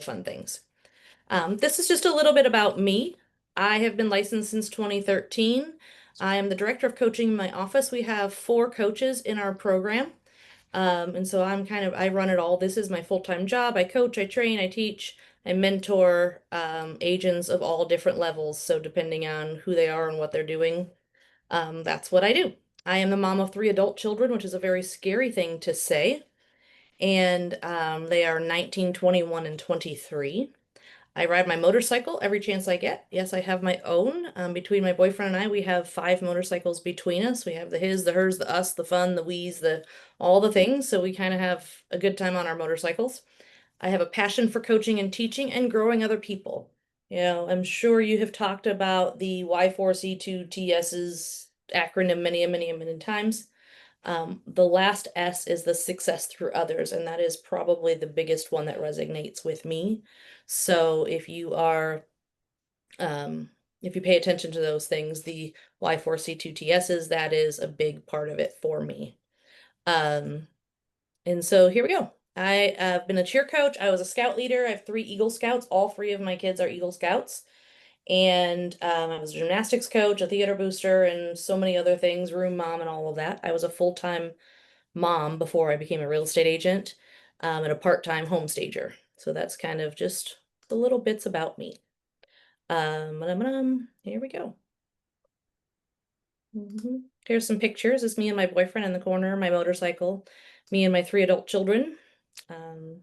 fun things. This is just a little bit about me. I have been licensed since 2013. I am the director of coaching in my office. We have 4 coaches in our program. And so I run it all. This is my full-time job. I coach, I train, I teach, I mentor agents of all different levels. So depending on who they are and what they're doing, that's what I do. I am the mom of 3 adult children, which is a very scary thing to say. And they are 19, 21, and 23. I ride my motorcycle every chance I get. Yes, I have my own. Between my boyfriend and I, we have 5 motorcycles between us. We have the his, the hers, the us, the fun, the we's, the all the things. So we kind of have a good time on our motorcycles. I have a passion for coaching and teaching and growing other people. I'm sure you have talked about the Y4C2TS's acronym many times. The last S is the success through others, and that is probably the biggest one that resonates with me. So if you pay attention to those things, the Y4C2TSs, that is a big part of it for me. And so here we go. I have been a cheer coach. I was a scout leader. I have 3 Eagle Scouts. All 3 of my kids are Eagle Scouts. And I was a gymnastics coach, a theater booster, and so many other things, room mom, and all of that. I was a full-time mom before I became a real estate agent, and a part-time home stager. So that's kind of just the little bits about me. Here we go. Here's some pictures. It's me and my boyfriend in the corner, my motorcycle, me and my 3 adult children. All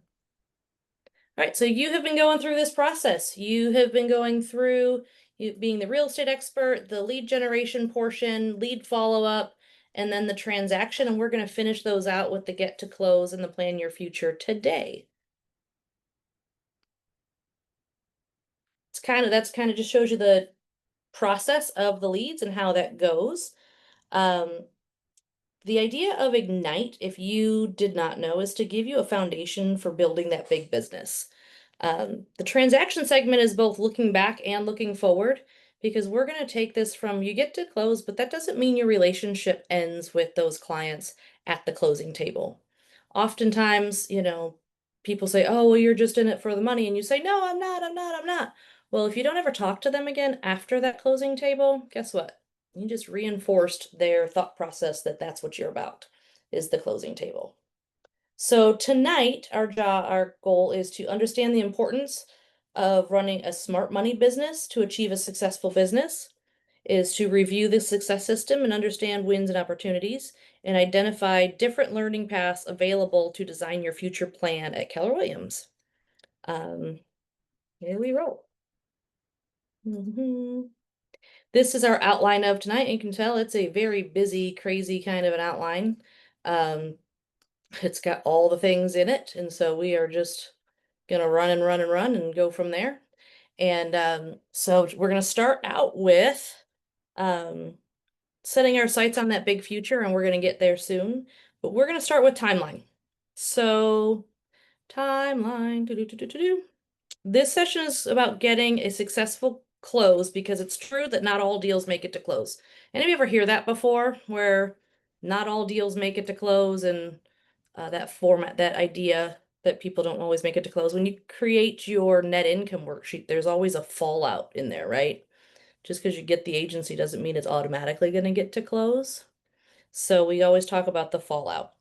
right, so you have been going through this process. You have been going through being the real estate expert, the lead generation portion, lead follow-up, and then the transaction. And we're going to finish those out with the get to close and the plan your future today. That's kind of just shows you the process of the leads and how that goes. The idea of Ignite, if you did not know, is to give you a foundation for building that big business. The transaction segment is both looking back and looking forward, because we're going to take this from you get to close, but that doesn't mean your relationship ends with those clients at the closing table. Oftentimes, people say, oh, well, you're just in it for the money. And you say, no, I'm not. Well, if you don't ever talk to them again after that closing table, guess what? You just reinforced their thought process that that's what you're about, is the closing table. So tonight, our goal is to understand the importance of running a smart money business to achieve a successful business, is to review the success system and understand wins and opportunities, and identify different learning paths available to design your future plan at Keller Williams. Here we roll. This is our outline of tonight, and you can tell it's a very busy, crazy kind of an outline. It's got all the things in it, and so we are just gonna run and go from there. And so we're gonna start out with setting our sights on that big future, and we're gonna get there soon. But we're gonna start with timeline. So timeline. This session is about getting a successful close, because it's true that not all deals make it to close. Any of you ever hear that before, where not all deals make it to close, and that format, that idea that people don't always make it to close? When you create your net income worksheet, there's always a fallout in there, right? Just because you get the agency doesn't mean it's automatically going to get to close. So we always talk about the fallout.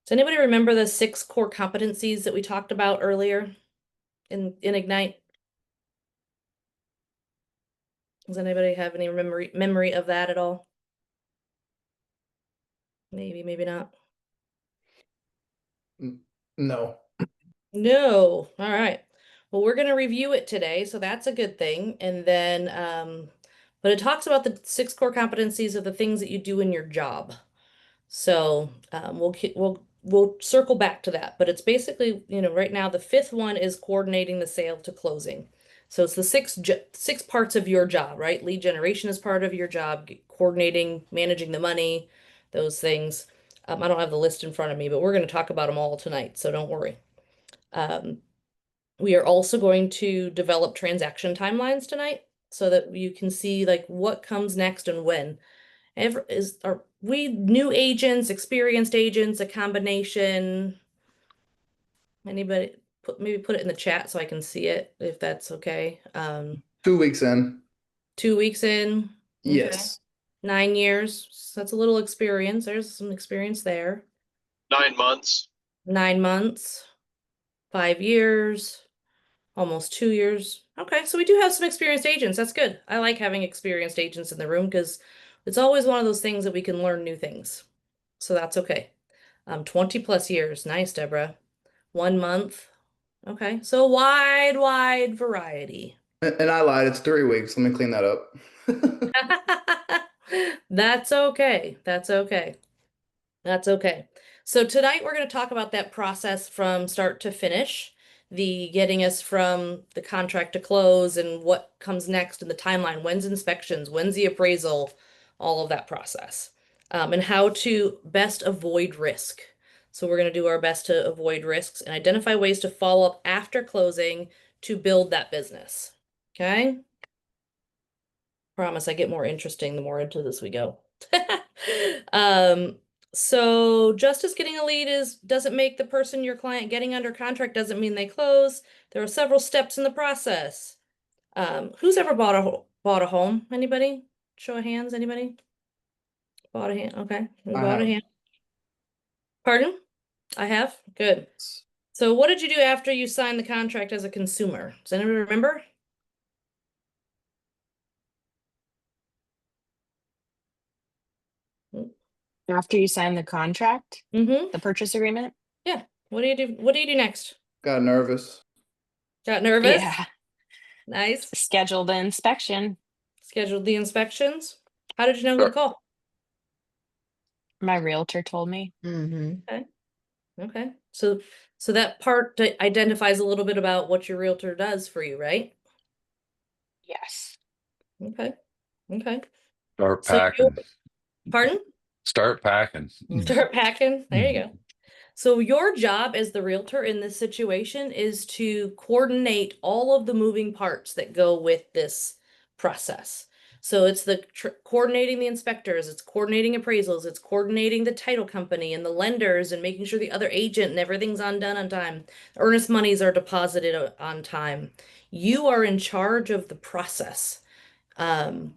Does anybody remember the 6 core competencies that we talked about earlier in Ignite? Does anybody have any memory of that at all? Maybe not. No. No. All right. Well, we're going to review it today, so that's a good thing. And then, but it talks about the 6 core competencies of the things that you do in your job. So we'll circle back to that. But it's basically, right now the 5th one is coordinating the sale to closing. So it's the six parts of your job, right? Lead generation is part of your job, coordinating, managing the money, those things. I don't have the list in front of me, but we're going to talk about them all tonight, so don't worry. We are also going to develop transaction timelines tonight, so that you can see like what comes next and when. Are we new agents, experienced agents, a combination? Anybody? maybe put it in the chat so I can see it if that's okay. 2 weeks in. 2 weeks in. Okay. Yes. 9 years. So that's a little experience. There's some experience there. 9 months. 9 months, 5 years, almost 2 years. Okay, so we do have some experienced agents. That's good. I like having experienced agents in the room because it's always one of those things that we can learn new things. So that's okay. 20 plus years. Nice, Deborah. 1 month. Okay, so wide variety. And I lied. It's 3 weeks. Let me clean that up. That's okay. That's okay. That's okay. So tonight we're going to talk about that process from start to finish, the getting us from the contract to close and what comes next in the timeline, when's inspections, when's the appraisal, all of that process, and how to best avoid risk. So we're going to do our best to avoid risks and identify ways to follow up after closing to build that business. Okay? Promise I get more interesting the more into this we go. Um, so just as getting a lead doesn't make the person your client getting under contract doesn't mean they close. There are several steps in the process. Who's ever bought a home? Anybody? Show of hands, anybody? Bought a hand. Okay. We I bought a have. hand. Pardon? I have? Good. So what did you do after you signed the contract as a consumer? Does anybody remember? After you sign the contract, Mm-hmm. the purchase agreement? Yeah. What do you do? What do you do next? Got nervous. Got nervous? Yeah. Nice. Schedule the inspection. Scheduled the inspections. How did you know who to Start, call? My realtor told me. Okay. Okay. So that part identifies a little bit about what your realtor does for you, right? Yes. Okay. Okay. start So you, packing. pardon? Start packing. Start packing. There you go. So your job as the realtor in this situation is to coordinate all of the moving parts that go with this process. So it's the coordinating the inspectors, it's coordinating appraisals, it's coordinating the title company and the lenders and making sure the other agent and everything's done on time. Earnest monies are deposited on time. You are in charge of the process. Um,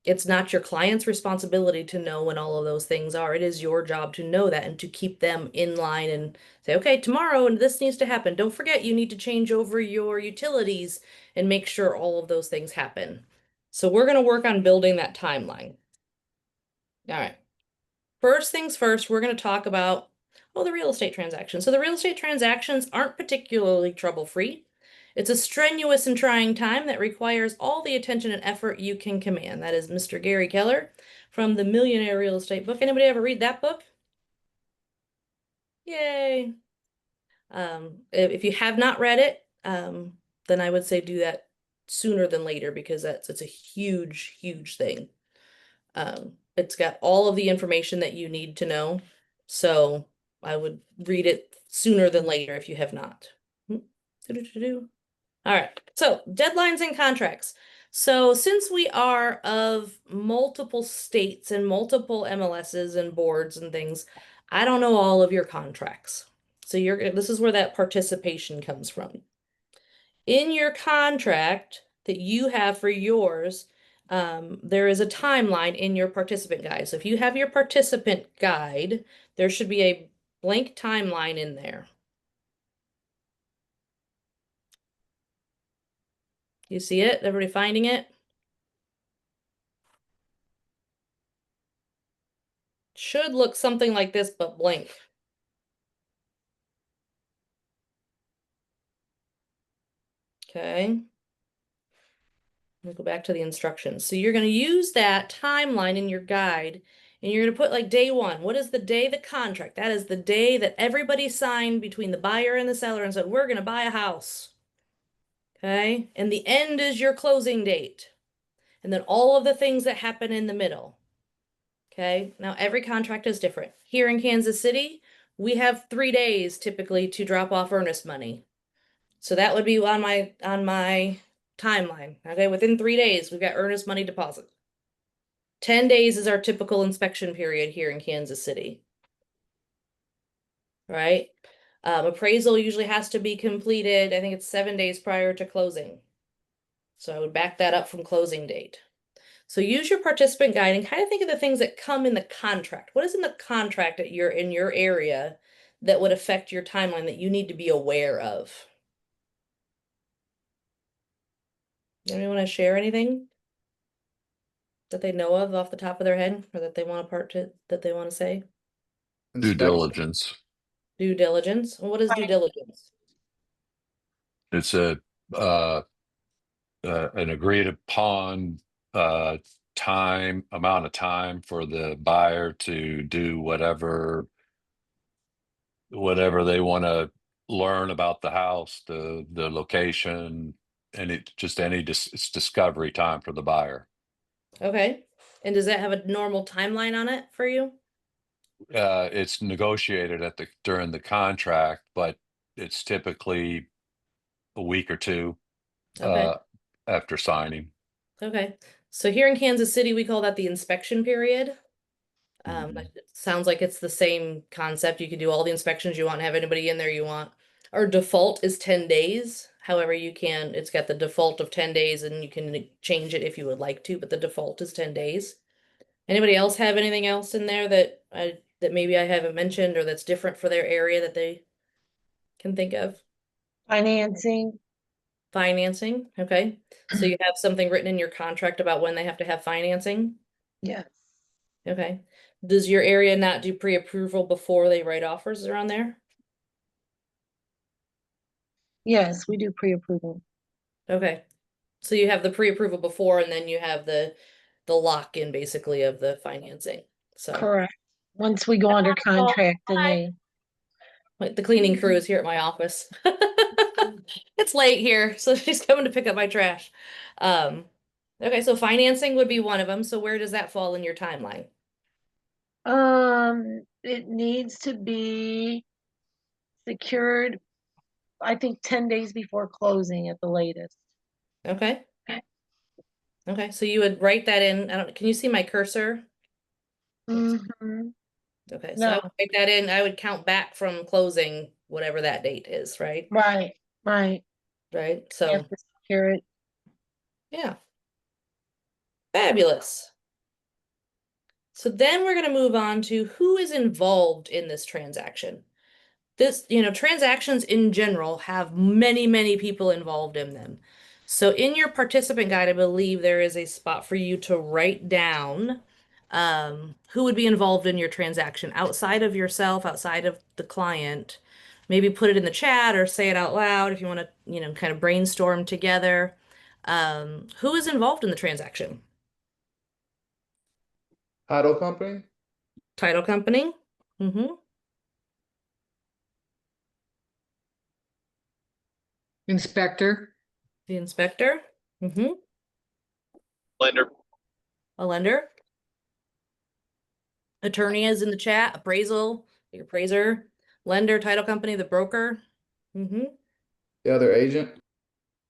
it's not your client's responsibility to know when all of those things are. It is your job to know that and to keep them in line and say, okay, tomorrow and this needs to happen. Don't forget you need to change over your utilities and make sure all of those things happen. So we're going to work on building that timeline. All right. First things first, we're going to talk about, the real estate transactions. So the real estate transactions aren't particularly trouble-free. It's a strenuous and trying time that requires all the attention and effort you can command. That is Mr. Gary Keller from the Millionaire Real Estate book. Anybody ever read that book? Yay. If you have not read it, then I would say do that sooner than later because it's a huge thing. It's got all of the information that you need to know. So I would read it sooner than later if you have not. All right, so deadlines and contracts. So since we are of multiple states and multiple MLSs and boards and things, I don't know all of your contracts. So this is where that participation comes from. In your contract that you have for yours, there is a timeline in your participant guide. So if you have your participant guide, there should be a blank timeline in there. You see it? Everybody finding it? Should look something like this, but blank. Okay. We'll go back to the instructions. So you're going to use that timeline in your guide, and you're going to put like day one. What is the day the contract? That is the day that everybody signed between the buyer and the seller and said, we're going to buy a house. Okay. And the end is your closing date. And then all of the things that happen in the middle. Okay. Now every contract is different. Here in Kansas City, we have 3 days typically to drop off earnest money. So that would be on my timeline. Okay, within 3 days, we've got earnest money deposit. 10 days is our typical inspection period here in Kansas City. Right? Appraisal usually has to be completed, I think it's 7 days prior to closing. So I would back that up from closing date. So use your participant guide and kind of think of the things that come in the contract. What is in the contract that you're in your area that would affect your timeline that you need to be aware of? Anyone want to share anything that they know of off the top of their head or that they want that they want to say? Due Inspection. diligence. Due diligence. Well, what is due Right. diligence? It's uh, an agreed upon amount of time for the buyer to do whatever they want to learn about the house, the location, and it's discovery time for the buyer. Okay. And does that have a normal timeline on it for you? It's negotiated during the contract, but it's typically a week or two Okay. after signing. Okay. So here in Kansas City, we call that the inspection period. Mhm. It sounds like it's the same concept. You can do all the inspections you want, have anybody in there you want. Our default is 10 days. However, it's got the default of 10 days and you can change it if you would like to, but the default is 10 days. Anybody else have anything else in there that maybe I haven't mentioned or that's different for their area that they can think of? Financing, Financing, okay. So you have something written in your contract about when they have to have financing? yes. Okay. Does your area not do pre-approval before they write offers around there? Yes, we do pre-approval. Okay. So you have the pre-approval before and then you have the lock-in basically of the financing. So Correct. Once we go under contract, then they, like the cleaning crew is here at my office. It's late here, so she's coming to pick up my trash. Um, okay, so financing would be one of them. So where does that fall in your timeline? it needs to be secured, I think 10 days before closing at the latest. Okay. Okay, so you would write that in. Can you see my cursor? Mhm. Okay, so I No, would write that in. I would count back from closing, whatever that date is, right? right, right. Right. You have So, to secure it. yeah, fabulous. So then we're going to move on to who is involved in this transaction. Transactions in general have many, many people involved in them. So in your participant guide, I believe there is a spot for you to write down who would be involved in your transaction outside of yourself, outside of the client. Maybe put it in the chat or say it out loud if you want to, kind of brainstorm together. Who is involved in the transaction? Title company. Title company. Mm-hmm. Inspector, The inspector. Mm-hmm. Lender. A lender. Attorney is in the chat. Appraisal, the appraiser, lender, title company, the broker. Mm-hmm. The other agent.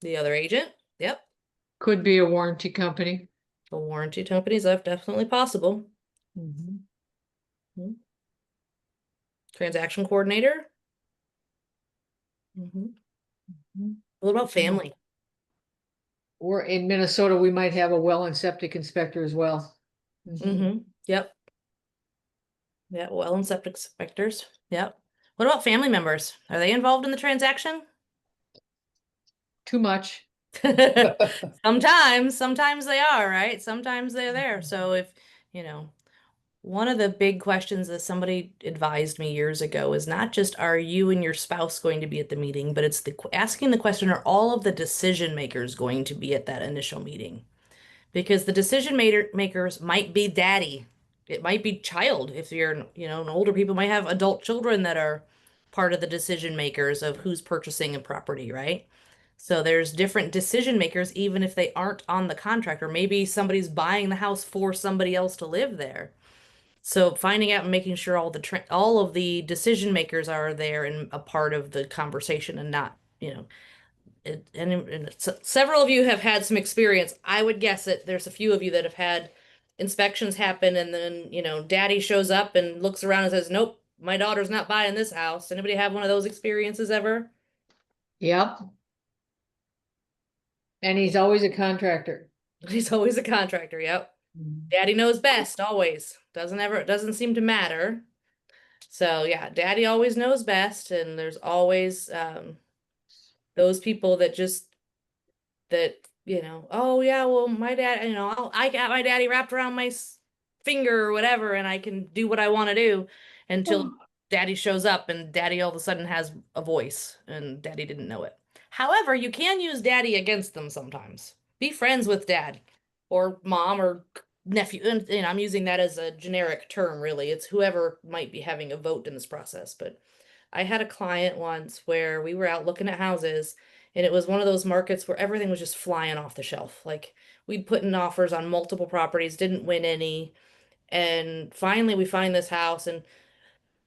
The other agent. Yep. could be a warranty company. The warranty companies are definitely possible. Mhm. Mhm. Transaction coordinator. Mm-hmm. Mhm. What about family? Or in Minnesota, we might have a well and septic inspector as well. Mhm. Mm-hmm. Yep. Yeah, well and septic inspectors. Yep. What about family members? Are they involved in the transaction? Too much. Sometimes they are, right? Sometimes they're there. So if, you know, one of the big questions that somebody advised me years ago is not just are you and your spouse going to be at the meeting, but it's asking the question, are all of the decision makers going to be at that initial meeting? Because the makers might be daddy. It might be child. If you're, and older people might have adult children that are part of the decision makers of who's purchasing a property, right? So there's different decision makers, even if they aren't on the contract, or maybe somebody's buying the house for somebody else to live there. So finding out and making sure all of the decision makers are there and a part of the conversation and not, several of you have had some experience. I would guess that there's a few of you that have had inspections happen and then, daddy shows up and looks around and says, nope, my daughter's not buying this house. Anybody have one of those experiences ever? Yep. And he's always a contractor. He's always a contractor. Yep. Daddy knows best always. Doesn't seem to matter. So yeah, daddy always knows best, and there's always those people that just that, oh yeah, well my dad, I got my daddy wrapped around my finger or whatever, and I can do what I want to do until daddy shows up and daddy all of a sudden has a voice and daddy didn't know it. However, you can use daddy against them sometimes. Be friends with dad or mom or nephew. And I'm using that as a generic term, really. It's whoever might be having a vote in this process. But I had a client once where we were out looking at houses, and it was one of those markets where everything was just flying off the shelf. Like we'd put in offers on multiple properties, didn't win any. And finally, we find this house, and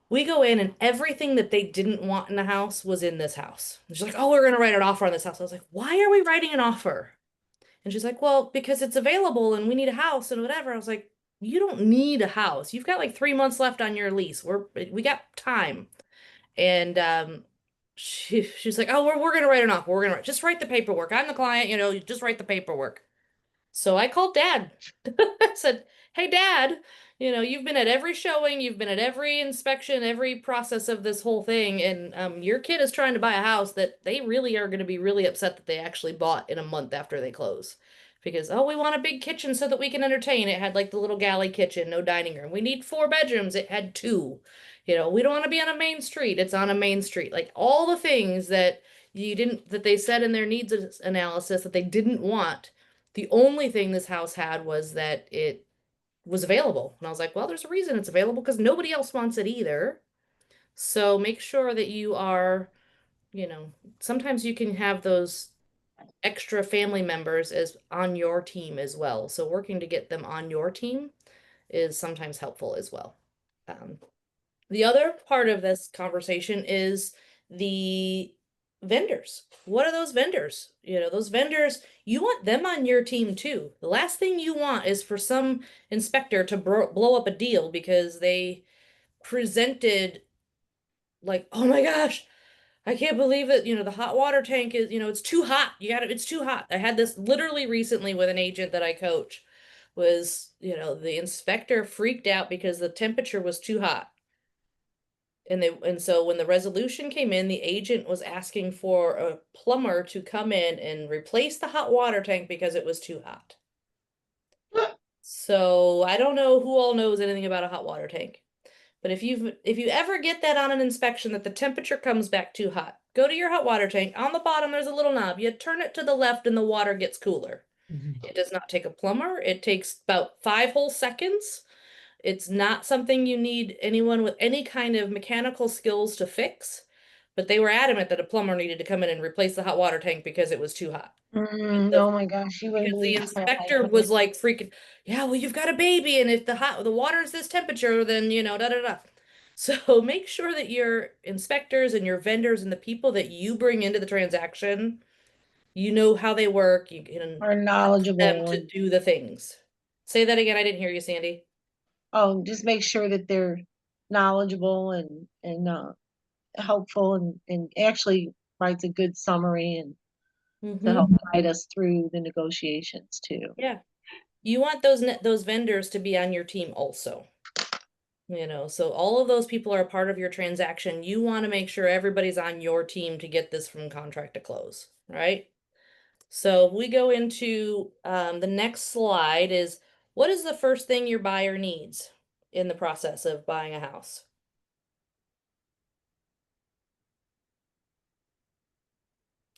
we go in, and everything that they didn't want in the house was in this house. And she's like, "Oh, we're going to write an offer on this house." I was like, "Why are we writing an offer?" And she's like, "Well, because it's available and we need a house and whatever." I was like, "You don't need a house. You've got like 3 months left on your lease. We got time." And she's like, "Oh, we're gonna write an offer. We're gonna just write the paperwork. I'm the client, you just write the paperwork." So I called dad. I said, "Hey dad, you've been at every showing, you've been at every inspection, every process of this whole thing, and your kid is trying to buy a house that they really are going to be really upset that they actually bought in a month after they close. Because, oh, we want a big kitchen so that we can entertain." It had like the little galley kitchen, no dining room. We need 4 bedrooms. It had 2. We don't want to be on a main street. It's on a main street. Like all the things that that they said in their needs analysis that they didn't want. The only thing this house had was that it was available. And I was like, well, there's a reason it's available because nobody else wants it either. So make sure that you are, sometimes you can have those extra family members as on your team as well. So working to get them on your team is sometimes helpful as well. The other part of this conversation is the vendors. What are those vendors? Those vendors, you want them on your team too. The last thing you want is for some inspector to blow up a deal because they presented like, "Oh my gosh, I can't believe it. The hot water tank is, it's too hot. It's too hot." I had this literally recently with an agent that I coach was, the inspector freaked out because the temperature was too hot. And so when the resolution came in, the agent was asking for a plumber to come in and replace the hot water tank because it was too hot. So I don't know who all knows anything about a hot water tank. But if you ever get that on an inspection that the temperature comes back too hot, go to your hot water tank. On the bottom there's a little knob. You turn it to the left and the water gets cooler. It does not take a plumber. It takes about 5 whole seconds. It's not something you need anyone with any kind of mechanical skills to fix, but they were adamant that a plumber needed to come in and replace the hot water tank because it was too hot. Oh my gosh, you wouldn't Because the believe how high inspector it was like freaking, "Yeah, well, you've got a baby, and if the water is this temperature, then da da da." So make sure that your inspectors and your vendors and the people that you bring into the transaction, you know how they work. You can are trust them knowledgeable to and, do the things. Say that again. I didn't hear you, Sandy. oh, just make sure that they're knowledgeable and helpful and actually writes a good summary and to help guide us through the negotiations too. Yeah. You want those vendors to be on your team also. So all of those people are a part of your transaction. You want to make sure everybody's on your team to get this from contract to close, right? So we go into the next slide is, what is the first thing your buyer needs in the process of buying a house?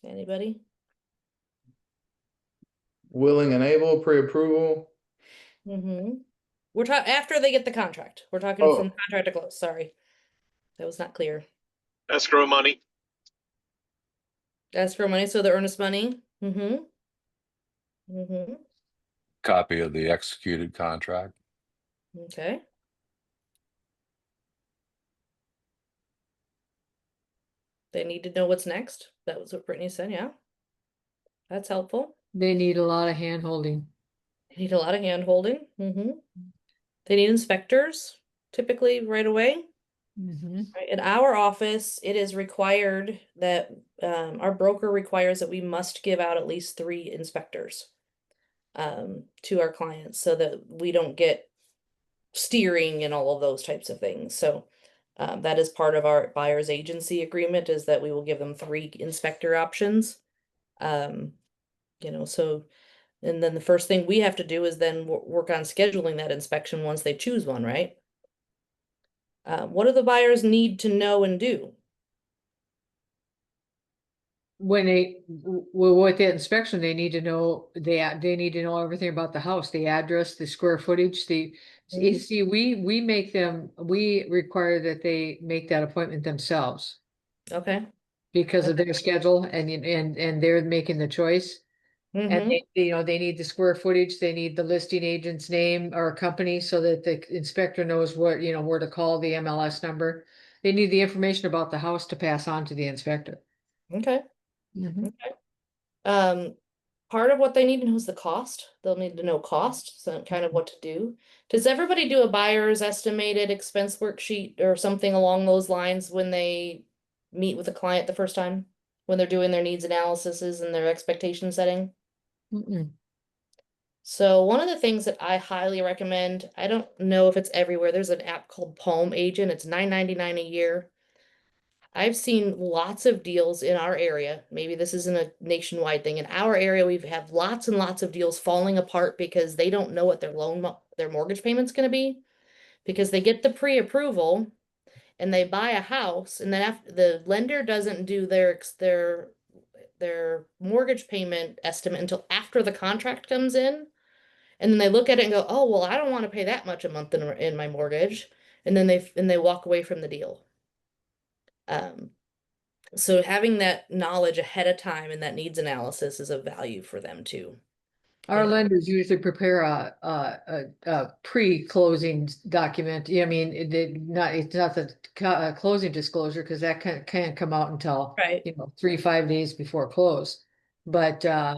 Anybody? Willing and able, pre-approval. We're talking after they get the contract. We're talking Oh. from contract to close. Sorry, that was not clear. Escrow money. Escrow money, so the earnest money. Copy of the executed contract. Okay. They need to know what's next. That was what Brittany said, yeah. That's helpful. They need a lot of hand holding. They need a lot of hand holding. They need inspectors, typically right away. Mhm. Right? In our office, it is required that our broker requires that we must give out at least 3 inspectors to our clients so that we don't get steering and all of those types of things. So that is part of our buyer's agency agreement, is that we will give them 3 inspector options. Um, so, and then the first thing we have to do is then work on scheduling that inspection once they choose one, right? What do the buyers need to know and do? When with that inspection, they need to know, they need to know everything about the house, the address, the square footage, you see, we make them, we require that they make that appointment themselves Okay. because of their schedule and they're making the choice. And Mm-hmm. they need the square footage, they need the listing agent's name or company so that the inspector knows what, where to call, the MLS number. They need the information about the house to pass on to the inspector. Okay. Mhm. Okay. Um, Part of what they need to know is the cost. They'll need to know cost, so kind of what to do. Does everybody do a buyer's estimated expense worksheet or something along those lines when they meet with a client the first time? When they're doing their needs analyses and their expectation setting? Mm-mm. So one of the things that I highly recommend, I don't know if it's everywhere, there's an app called Palm Agent. It's $9.99 a year. I've seen lots of deals in our area. Maybe this isn't a nationwide thing. In our area, we've had lots and lots of deals falling apart because they don't know what their mortgage payment's going to be, because they get the pre-approval and they buy a house, and then after the lender doesn't do their mortgage payment estimate until after the contract comes in. And then they look at it and go, "Oh, well, I don't want to pay that much a month in my mortgage." And then they walk away from the deal. Um, So having that knowledge ahead of time and that needs analysis is of value for them too. Our lenders usually prepare a pre-closing document. I mean, it's not the closing disclosure because that can't come out until, Right. 3-5 days before close. But I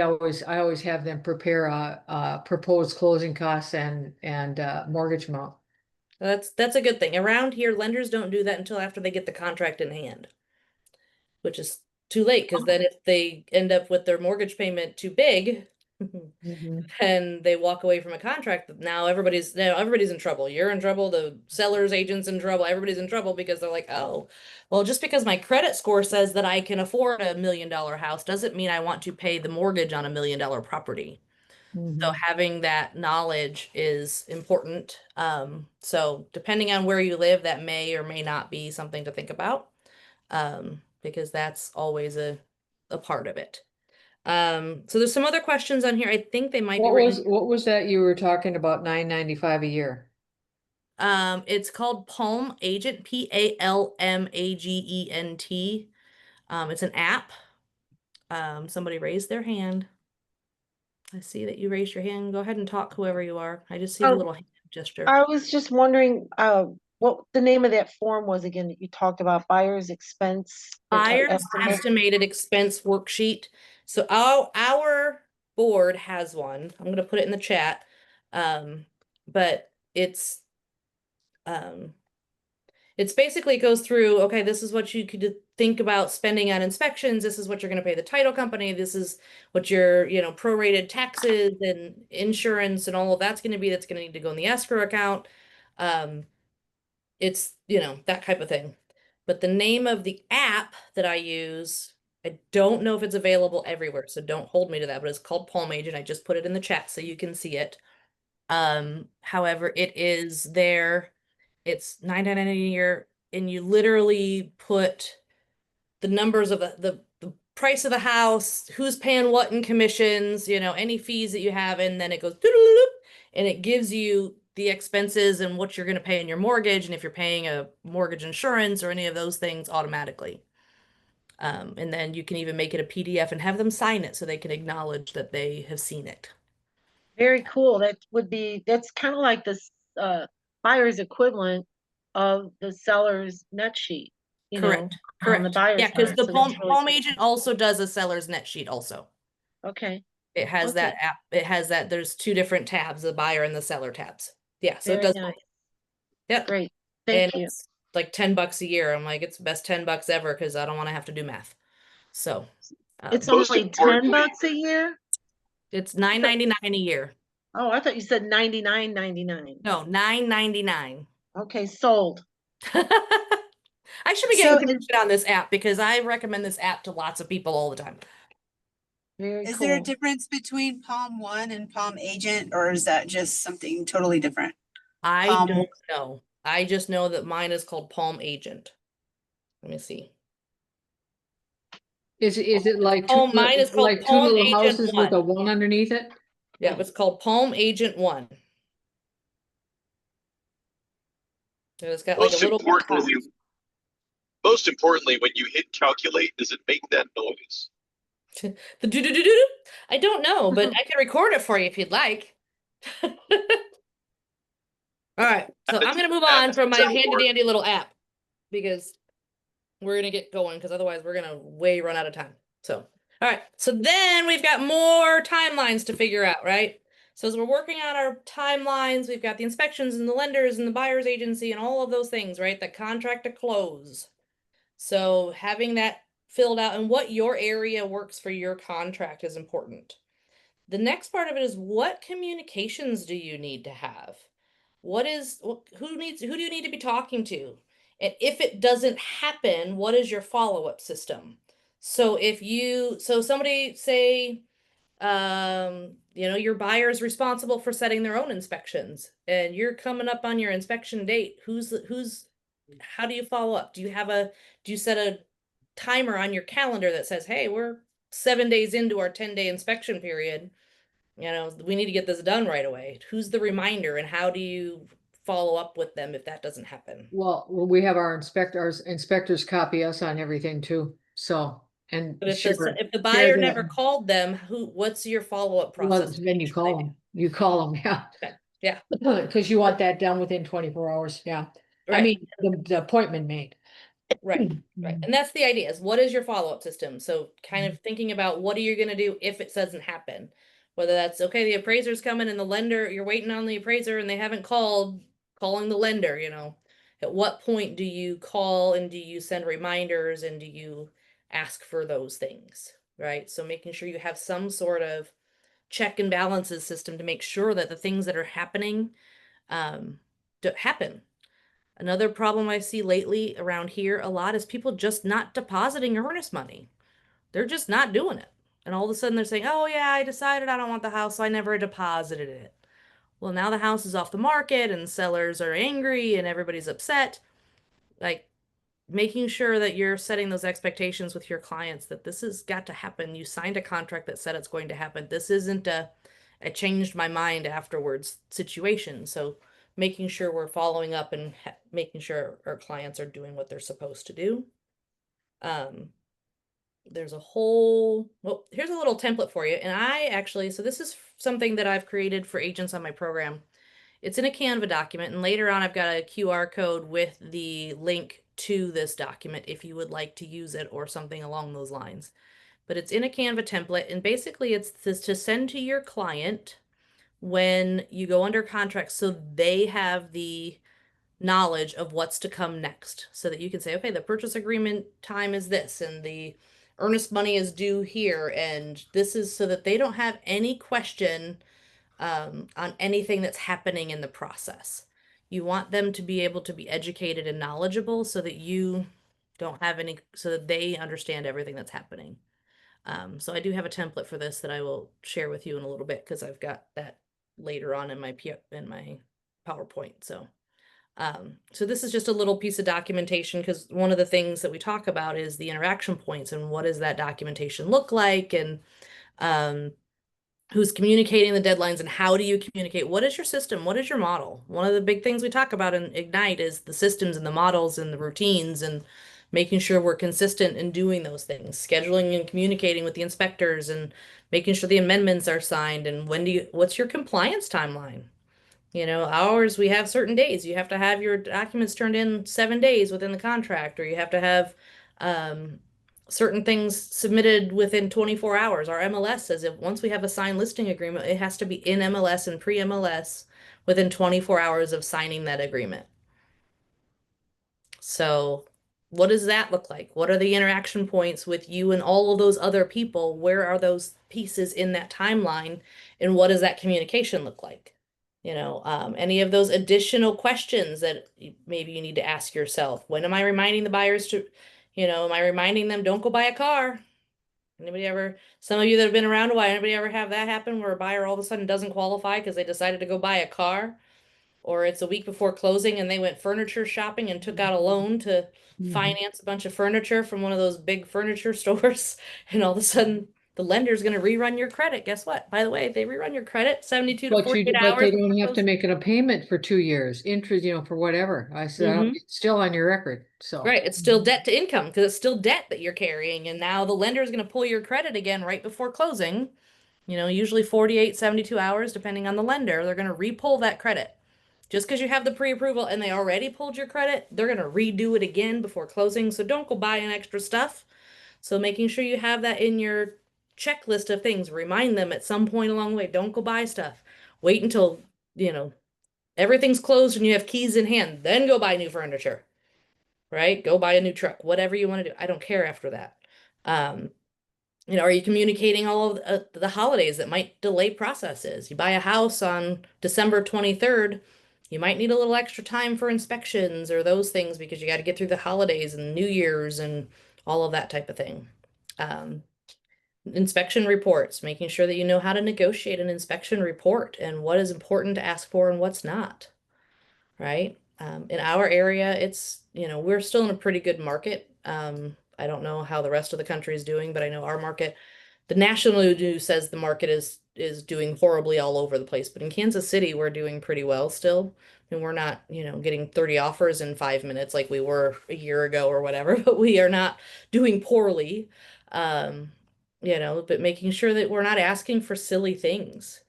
always have them prepare a proposed closing costs and mortgage amount. That's a good thing. Around here, lenders don't do that until after they get the contract in hand, which is too late, because then if they end up with their mortgage payment too big, Mhm. and they walk away from a contract, now everybody's in trouble. You're in trouble, the seller's agent's in trouble, everybody's in trouble, because they're like, "Oh, well, just because my credit score says that I can afford $1 million house doesn't mean I want to pay the mortgage on $1 million property." So Mhm. having that knowledge is important. So depending on where you live, that may or may not be something to think about, because that's always a part of it. So there's some other questions on here. I think they might be written. What was that you were talking about, $9.95 a year? It's called Palm Agent, Palmagent. It's an app. Somebody raised their hand. I see that you raised your hand. Go ahead and talk, whoever you are. I just see the Oh, little hand gesture. I was just wondering, what the name of that form was again that you talked about, buyer's expense. Buyer's Estimate. estimated expense worksheet. So our board has one. I'm gonna put it in the chat. But um it's basically, it goes through, okay, this is what you could think about spending on inspections, this is what you're gonna pay the title company, this is what your, prorated taxes and insurance and all of that's gonna be, that's gonna need to go in the escrow account. It's, that type of thing. But the name of the app that I use, I don't know if it's available everywhere, so don't hold me to that, but it's called Palm Agent. I just put it in the chat so you can see it. However, it is there. It's $9.99 a year, and you literally put the numbers of the price of the house, who's paying what in commissions, any fees that you have, and then it goes doodle-doodle, and it gives you the expenses and what you're going to pay in your mortgage, and if you're paying a mortgage insurance or any of those things automatically. And then you can even make it a PDF and have them sign it so they can acknowledge that they have seen it. Very cool. That's kind of like this buyer's equivalent of the seller's net sheet, Correct. on the Correct. Yeah, buyer's because part. the So that's really Palm Agent also does a seller's net sheet also. okay. It has Okay. that app. It has that. There's 2 different tabs, the buyer and the seller tabs. Yeah, so it Very does nice. both. Yep. Great. And Thank you. like $10 a year. I'm like, it's the best $10 ever because I don't want to have to do math. So It's Most only importantly- $10 a year? it's $9.99 a year. Oh, I thought you said $99.99. No, $9.99. Okay, sold. I should be So getting commission on this app because I recommend this app to lots of people all the time. Very is there a cool. difference between Palm One and Palm Agent, or is that just something totally different? I Palm- don't know. I just know that mine is called Palm Agent. Let me see. Is it like two, Oh, mine is called like two Palm little Agent houses with a 1. one underneath it? Yeah, it's called Palm Agent 1. And it's got like a Most little importantly, when you hit calculate, does it make that noise? the do do do do. I don't know, but I can record it for you if you'd like. All right, so I'm gonna move on from my handy dandy little app because we're gonna get going because otherwise we're gonna way run out of time. So, all right, so then we've got more timelines to figure out, right? So as we're working on our timelines, we've got the inspections and the lenders and the buyer's agency and all of those things, right? The contract to close. So having that filled out and what your area works for your contract is important. The next part of it is what communications do you need to have? Who do you need to be talking to? And if it doesn't happen, what is your follow-up system? So so somebody say, your buyer is responsible for setting their own inspections and you're coming up on your inspection date. How do you follow up? Do you set a timer on your calendar that says, hey, we're 7 days into our 10-day inspection period. We need to get this done right away. Who's the reminder and how do you follow up with them if that doesn't happen? Well, we have our inspectors copy us on everything too, so, and But if sure. if the share buyer that. never called them, what's your follow-up Well, process? then you call them, yeah. Okay, yeah. Because you want that done within 24 hours, yeah. I Right. mean, the appointment made. Right, right. And that's the idea is what is your follow-up system? So kind of thinking about what are you going to do if it doesn't happen? Whether that's okay, the appraiser's coming and the lender, you're waiting on the appraiser and they haven't calling the lender, At what point do you call and do you send reminders and do you ask for those things, right? So making sure you have some sort of check and balances system to make sure that the things that are happening don't happen. Another problem I see lately around here a lot is people just not depositing earnest money. They're just not doing it. And all of a sudden they're saying, oh yeah, I decided I don't want the house, so I never deposited it. Well, now the house is off the market and sellers are angry and everybody's upset. Like making sure that you're setting those expectations with your clients that this has got to happen. You signed a contract that said it's going to happen. This isn't I changed my mind afterwards situation. So making sure we're following up and making sure our clients are doing what they're supposed to do. There's here's a little template for you. And so this is something that I've created for agents on my program. It's in a Canva document, and later on I've got a QR code with the link to this document if you would like to use it or something along those lines. But it's in a Canva template, and basically it's to send to your client when you go under contract so they have the knowledge of what's to come next so that you can say, okay, the purchase agreement time is this and the earnest money is due here. And this is so that they don't have any question on anything that's happening in the process. You want them to be able to be educated and knowledgeable so that you don't have so that they understand everything that's happening. So I do have a template for this that I will share with you in a little bit because I've got that later on in my PowerPoint. So this is just a little piece of documentation because one of the things that we talk about is the interaction points and what does that documentation look like and who's communicating the deadlines and how do you communicate? What is your system? What is your model? One of the big things we talk about in Ignite is the systems and the models and the routines and making sure we're consistent in doing those things, scheduling and communicating with the inspectors and making sure the amendments are signed and what's your compliance timeline? Ours, we have certain days. You have to have your documents turned in 7 days within the contract, or you have to have certain things submitted within 24 hours. Our MLS says if once we have a signed listing agreement, it has to be in MLS and pre-MLS within 24 hours of signing that agreement. So what does that look like? What are the interaction points with you and all of those other people? Where are those pieces in that timeline? And what does that communication look like? Any of those additional questions that maybe you need to ask yourself. When am I reminding the buyers to, am I reminding them don't go buy a car? Anybody ever, some of you that have been around a while, anybody ever have that happen where a buyer all of a sudden doesn't qualify because they decided to go buy a car? Or it's a week before closing and they went furniture shopping and took out a loan to finance a bunch of furniture from one of those big furniture stores. And all of a sudden the lender's going to rerun your credit. Guess what? By the way, they rerun your credit 72 to But 48 but hours they before don't have to closing. make it a payment for 2 years, interest, for whatever. I said, Mhm. it's still on your record, so. Right. It's still debt to income because it's still debt that you're carrying. And now the lender is going to pull your credit again right before closing. Usually 48, 72 hours, depending on the lender, they're going to re-pull that credit. Just because you have the pre-approval and they already pulled your credit, they're going to redo it again before closing. So don't go buying extra stuff. So making sure you have that in your checklist of things. Remind them at some point along the way, don't go buy stuff. Wait until, you know, everything's closed and you have keys in hand. Then go buy new furniture, right? Go buy a new truck, whatever you want to do. I don't care after that. Um, are you communicating all of the holidays that might delay processes? You buy a house on December 23rd, you might need a little extra time for inspections or those things because you got to get through the holidays and New Year's and all of that type of thing. Um, Inspection reports, making sure that you know how to negotiate an inspection report and what is important to ask for and what's not, right? In our area, we're still in a pretty good market. I don't know how the rest of the country is doing, but I know our market, the national news says the market is doing horribly all over the place. But in Kansas City, we're doing pretty well still. And we're not, getting 30 offers in 5 minutes like we were a year ago or whatever, but we are not doing poorly. Um, but making sure that we're not asking for silly things.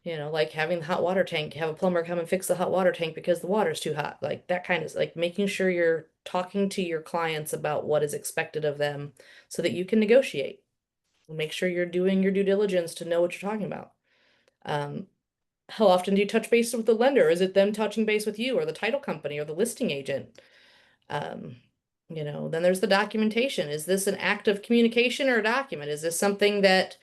Like having the hot water tank, have a plumber come and fix the hot water tank because the water's too hot. Like that kind of like making sure you're talking to your clients about what is expected of them so that you can negotiate. Make sure you're doing your due diligence to know what you're talking about. Um, how often do you touch base with the lender? Is it them touching base with you or the title company or the listing agent? Um, then there's the documentation. Is this an act of communication or a document? Is this something that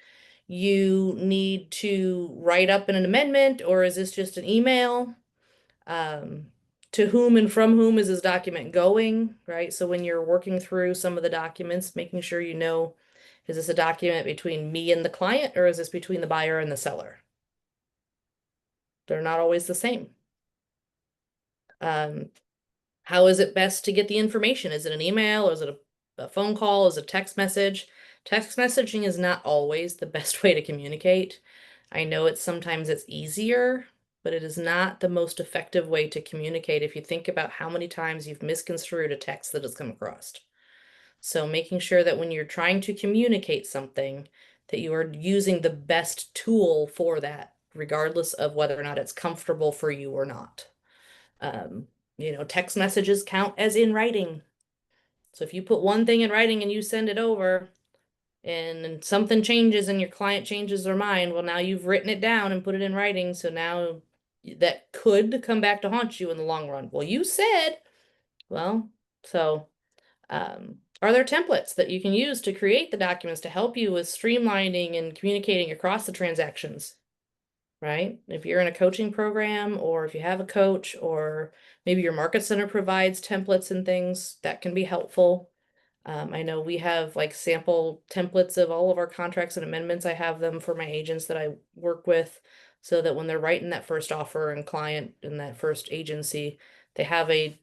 you need to write up in an amendment, or is this just an email? Um, to whom and from whom is this document going, right? So when you're working through some of the documents, making sure you know, is this a document between me and the client, or is this between the buyer and the seller? They're not always the same. How is it best to get the information? Is it an email, or is it a phone call? Is it a text message? Text messaging is not always the best way to communicate. I know sometimes it's easier, but it is not the most effective way to communicate if you think about how many times you've misconstrued a text that has come across. So making sure that when you're trying to communicate something, that you are using the best tool for that, regardless of whether or not it's comfortable for you or not. Text messages count as in writing. So if you put one thing in writing and you send it over and something changes and your client changes their mind, well, now you've written it down and put it in writing. So now that could come back to haunt you in the long run. Well, you said, well, so are there templates that you can use to create the documents to help you with streamlining and communicating across the transactions? Right? If you're in a coaching program or if you have a coach or maybe your market center provides templates and things that can be helpful. I know we have like sample templates of all of our contracts and amendments. I have them for my agents that I work with so that when they're writing that first offer and client in that first agency, they have a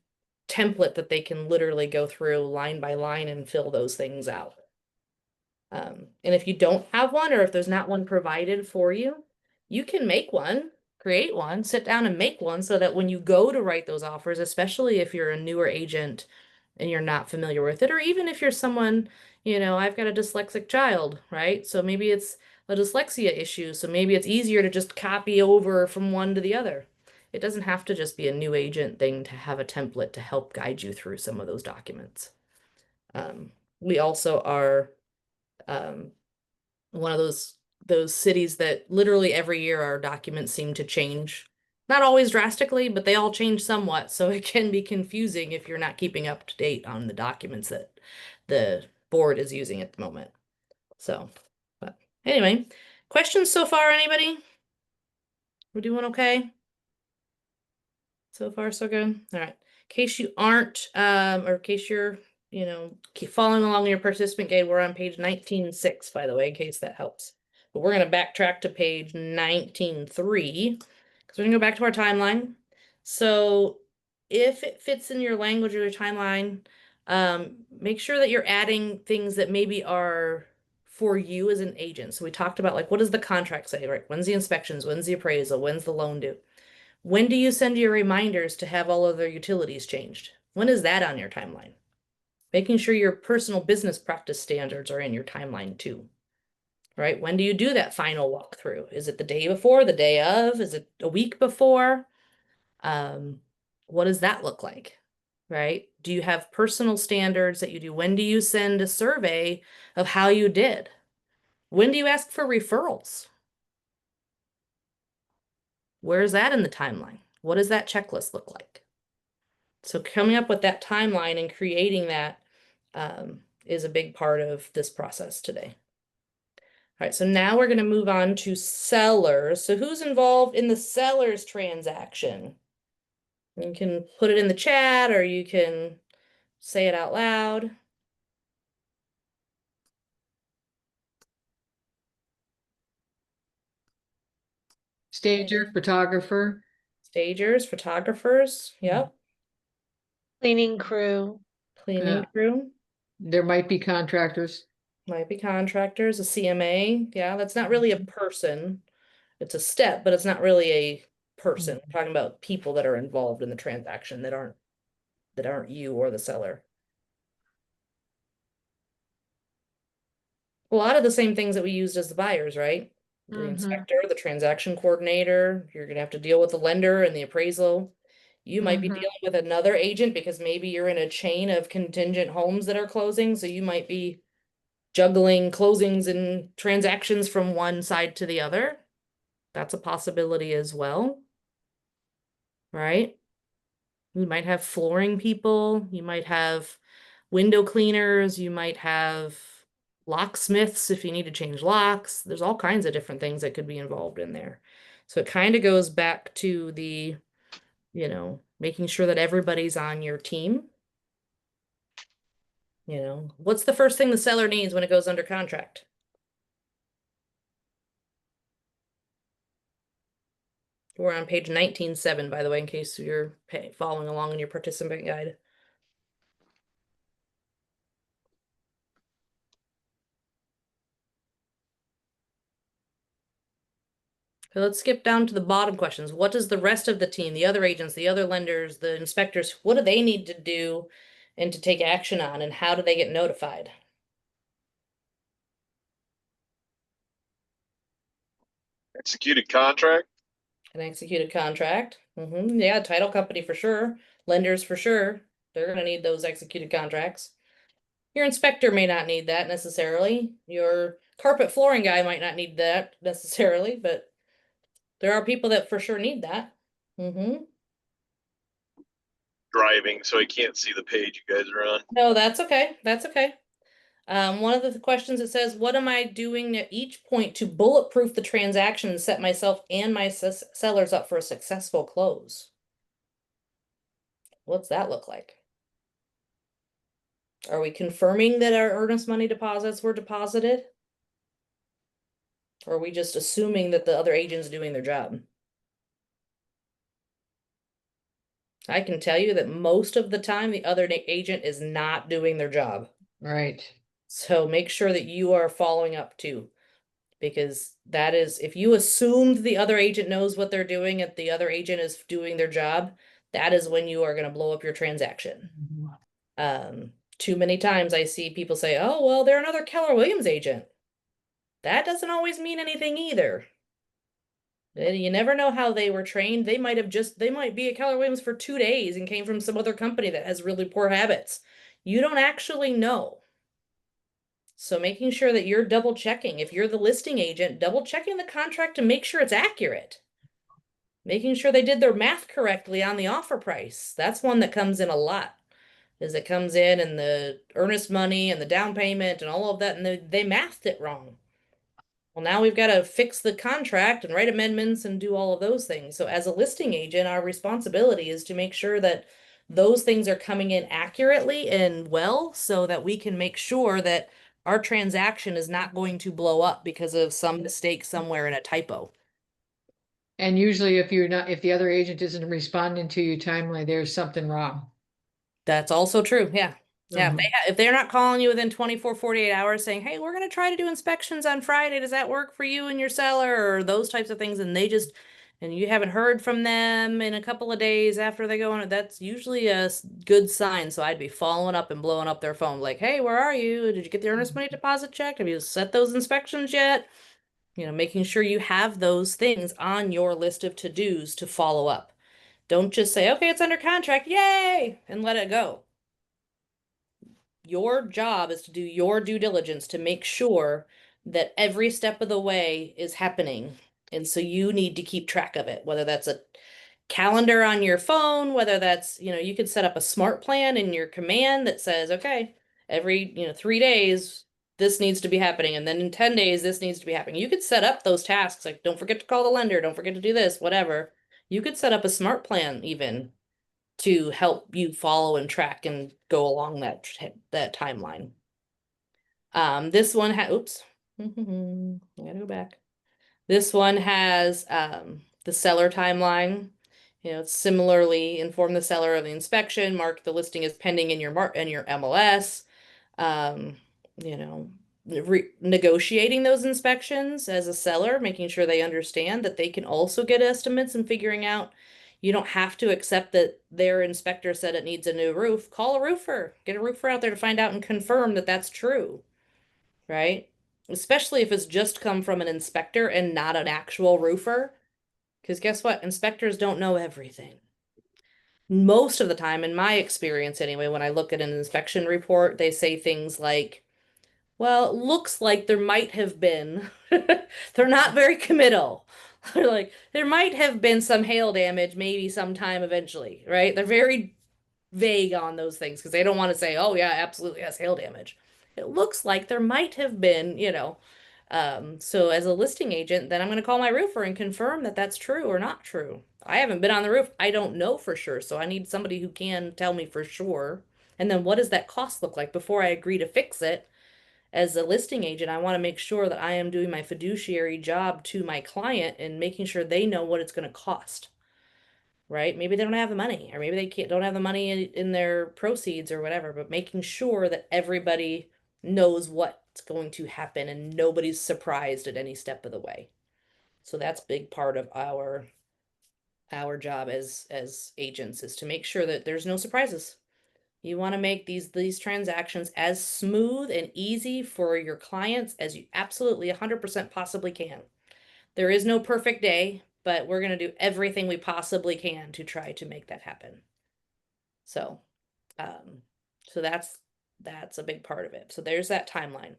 template that they can literally go through line by line and fill those things out. And if you don't have one, or if there's not one provided for you, you can make one, create one, sit down and make one so that when you go to write those offers, especially if you're a newer agent and you're not familiar with it, or even if you're someone, I've got a dyslexic child, right? So maybe it's a dyslexia issue. So maybe it's easier to just copy over from one to the other. It doesn't have to just be a new agent thing to have a template to help guide you through some of those documents. We also are um, one of those cities that literally every year our documents seem to change Not always drastically, but they all change somewhat, so it can be confusing if you're not keeping up to date on the documents that the board is using at the moment. So, but anyway, questions so far, anybody? We're doing okay? So far, so good. All right. In case you aren't, or in case you're, keep following along in your participant guide, we're on page 19.6, by the way, in case that helps. But we're going to backtrack to page 19.3 because we're going to go back to our timeline. So if it fits in your language or your timeline, make sure that you're adding things that maybe are for you as an agent. So we talked about like, what does the contract say, right? When's the inspections? When's the appraisal? When's the loan due? When do you send your reminders to have all of their utilities changed? When is that on your timeline? Making sure your personal business practice standards are in your timeline too, right? When do you do that final walkthrough? Is it the day before, the day of? Is it a week before? What does that look like, right? Do you have personal standards that you do? When do you send a survey of how you did? When do you ask for referrals? Where is that in the timeline? What does that checklist look like? So coming up with that timeline and creating that is a big part of this process today. All right, so now we're going to move on to sellers. So who's involved in the seller's transaction? You can put it in the chat or you can say it out loud. Stager, photographer. Stagers, photographers, yep. Cleaning crew. Cleaning Yeah. crew, There might be contractors. might be contractors, a CMA. Yeah, that's not really a person. It's a step, but it's not really a person. We're talking about people that are involved in the transaction that aren't you or the seller. A lot of the same things that we used as the buyers, right? The Mhm. inspector, the transaction coordinator, you're gonna have to deal with the lender and the appraisal. You might be Mhm. dealing with another agent because maybe you're in a chain of contingent homes that are closing, so you might be juggling closings and transactions from one side to the other. That's a possibility as well, right? You might have flooring people, you might have window cleaners, you might have locksmiths if you need to change locks. There's all kinds of different things that could be involved in there. So it kind of goes back to the, making sure that everybody's on your team. What's the first thing the seller needs when it goes under contract? We're on page 19.7, by the way, in case you're following along in your participant guide. So let's skip down to the bottom questions. What does the rest of the team, the other agents, the other lenders, the inspectors, what do they need to do and to take action on, and how do they get notified? Executed contract. An executed contract. Yeah, title company for sure. Lenders for sure. They're gonna need those executed contracts. Your inspector may not need that necessarily. Your carpet flooring guy might not need that necessarily, but there are people that for sure need that. Driving, so I can't see the page you guys are on. No, that's okay. That's okay. One of the questions it says, what am I doing at each point to bulletproof the transaction and set myself and my sellers up for a successful close? What's that look like? Are we confirming that our earnest money deposits were deposited? Or are we just assuming that the other agent's doing their job? I can tell you that most of the time the other agent is not doing their job. Right. So make sure that you are following up too. Because that is, if you assumed the other agent knows what they're doing and the other agent is doing their job, that is when you are going to blow up your transaction. Too many times I see people say, oh, well, they're another Keller Williams agent. That doesn't always mean anything either. You never know how they were trained. They might be at Keller Williams for 2 days and came from some other company that has really poor habits. You don't actually know. So making sure that you're double checking. If you're the listing agent, double checking the contract to make sure it's accurate. Making sure they did their math correctly on the offer price. That's one that comes in a lot. Is it comes in and the earnest money and the down payment and all of that, and they mathed it wrong. Well, now we've got to fix the contract and write amendments and do all of those things. So as a listing agent, our responsibility is to make sure that those things are coming in accurately and well so that we can make sure that our transaction is not going to blow up because of some mistake somewhere in a typo. And usually if the other agent isn't responding to you timely, there's something wrong. That's also true. Yeah. Yeah. Mhm. If they're not calling you within 24, 48 hours saying, hey, we're going to try to do inspections on Friday. Does that work for you and your seller or those types of things? And and you haven't heard from them in a couple of days after they go on it, that's usually a good sign. So I'd be following up and blowing up their phone like, hey, where are you? Did you get the earnest money deposit checked? Have you set those inspections yet? Making sure you have those things on your list of to-dos to follow up. Don't just say, okay, it's under contract, yay, and let it go. Your job is to do your due diligence to make sure that every step of the way is happening. And so you need to keep track of it, whether that's a calendar on your phone, whether that's, you could set up a smart plan in your command that says, okay, every, 3 days, this needs to be happening. And then in 10 days, this needs to be happening. You could set up those tasks like, don't forget to call the lender, don't forget to do this, whatever. You could set up a smart plan even to help you follow and track and go along that timeline. This one oops. I gotta go back. This one has the seller timeline. It's similarly inform the seller of the inspection, mark the listing as pending in your MLS. Um, you know, negotiating those inspections as a seller, making sure they understand that they can also get estimates and figuring out you don't have to accept that their inspector said it needs a new roof. Call a roofer, get a roofer out there to find out and confirm that that's true, right? Especially if it's just come from an inspector and not an actual roofer. Because guess what? Inspectors don't know everything. Most of the time, in my experience anyway, when I look at an inspection report, they say things like, well, it looks like there might have been. They're not very committal. They're like, there might have been some hail damage, maybe sometime eventually, right? They're very vague on those things because they don't want to say, oh, yeah, absolutely has hail damage. It looks like there might have been. So as a listing agent, then I'm going to call my roofer and confirm that that's true or not true. I haven't been on the roof. I don't know for sure. So I need somebody who can tell me for sure. And then what does that cost look like before I agree to fix it? As a listing agent, I want to make sure that I am doing my fiduciary job to my client and making sure they know what it's going to cost, right? Maybe they don't have the money, or maybe they don't have the money in their proceeds or whatever, but making sure that everybody knows what's going to happen and nobody's surprised at any step of the way. So that's a big part of our job as agents is to make sure that there's no surprises. You want to make these transactions as smooth and easy for your clients as you absolutely 100% possibly can. There is no perfect day, but we're going to do everything we possibly can to try to make that happen. So, um, so that's a big part of it. So there's that timeline.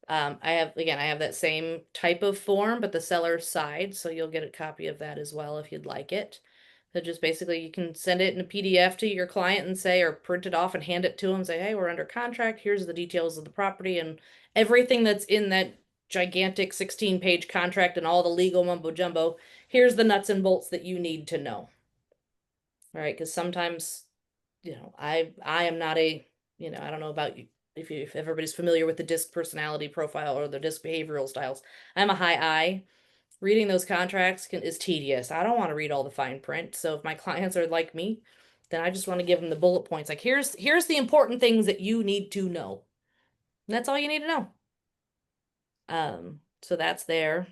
I have that same type of form, but the seller's side, so you'll get a copy of that as well if you'd like it. So just basically you can send it in a PDF to your client and say, or print it off and hand it to them and say, hey, we're under contract. Here's the details of the property and everything that's in that gigantic 16-page contract and all the legal mumbo jumbo. Here's the nuts and bolts that you need to know. All right, because sometimes, I am not I don't know about you if everybody's familiar with the DISC personality profile or the DISC behavioral styles. I'm a high I. Reading those contracts is tedious. I don't want to read all the fine print. So if my clients are like me, then I just want to give them the bullet points. Like here's the important things that you need to know. And that's all you need to know. So that's there.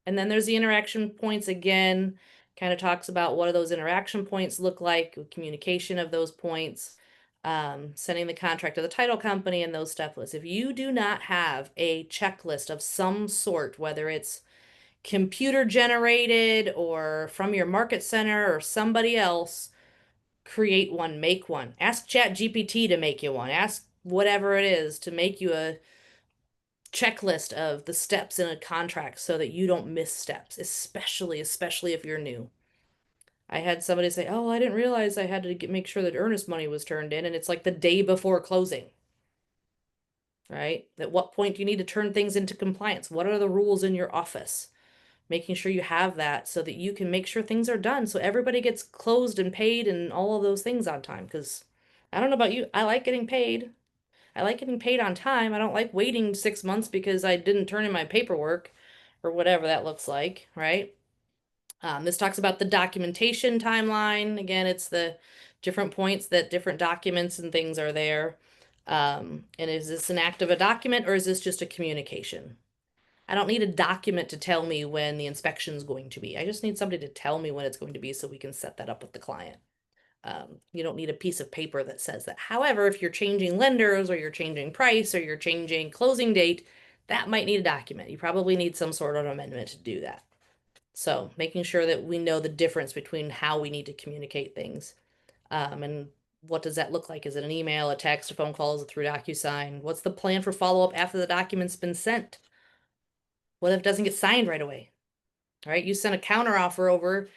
And then there's the interaction points again, kind of talks about what do those interaction points look like, communication of those points, sending the contract to the title company and those step lists. If you do not have a checklist of some sort, whether it's computer generated or from your market center or somebody else, create one, make one. Ask ChatGPT to make you one. Ask whatever it is to make you a checklist of the steps in a contract so that you don't miss steps, especially if you're new. I had somebody say, "Oh, I didn't realize I had to make sure that earnest money was turned in," and it's like the day before closing, right? At what point do you need to turn things into compliance? What are the rules in your office? Making sure you have that so that you can make sure things are done so everybody gets closed and paid and all of those things on time. Because I don't know about you, I like getting paid. I like getting paid on time. I don't like waiting 6 months because I didn't turn in my paperwork or whatever that looks like, right? This talks about the documentation timeline. Again, it's the different points that different documents and things are there. And is this an act of a document or is this just a communication? I don't need a document to tell me when the inspection is going to be. I just need somebody to tell me when it's going to be so we can set that up with the client. You don't need a piece of paper that says that. However, if you're changing lenders or you're changing price or you're changing closing date, that might need a document. You probably need some sort of amendment to do that. So making sure that we know the difference between how we need to communicate things. And what does that look like? Is it an email, a text, a phone call? Is it through DocuSign? What's the plan for follow-up after the document's been sent? What if it doesn't get signed right away? All right, you sent a counter offer over,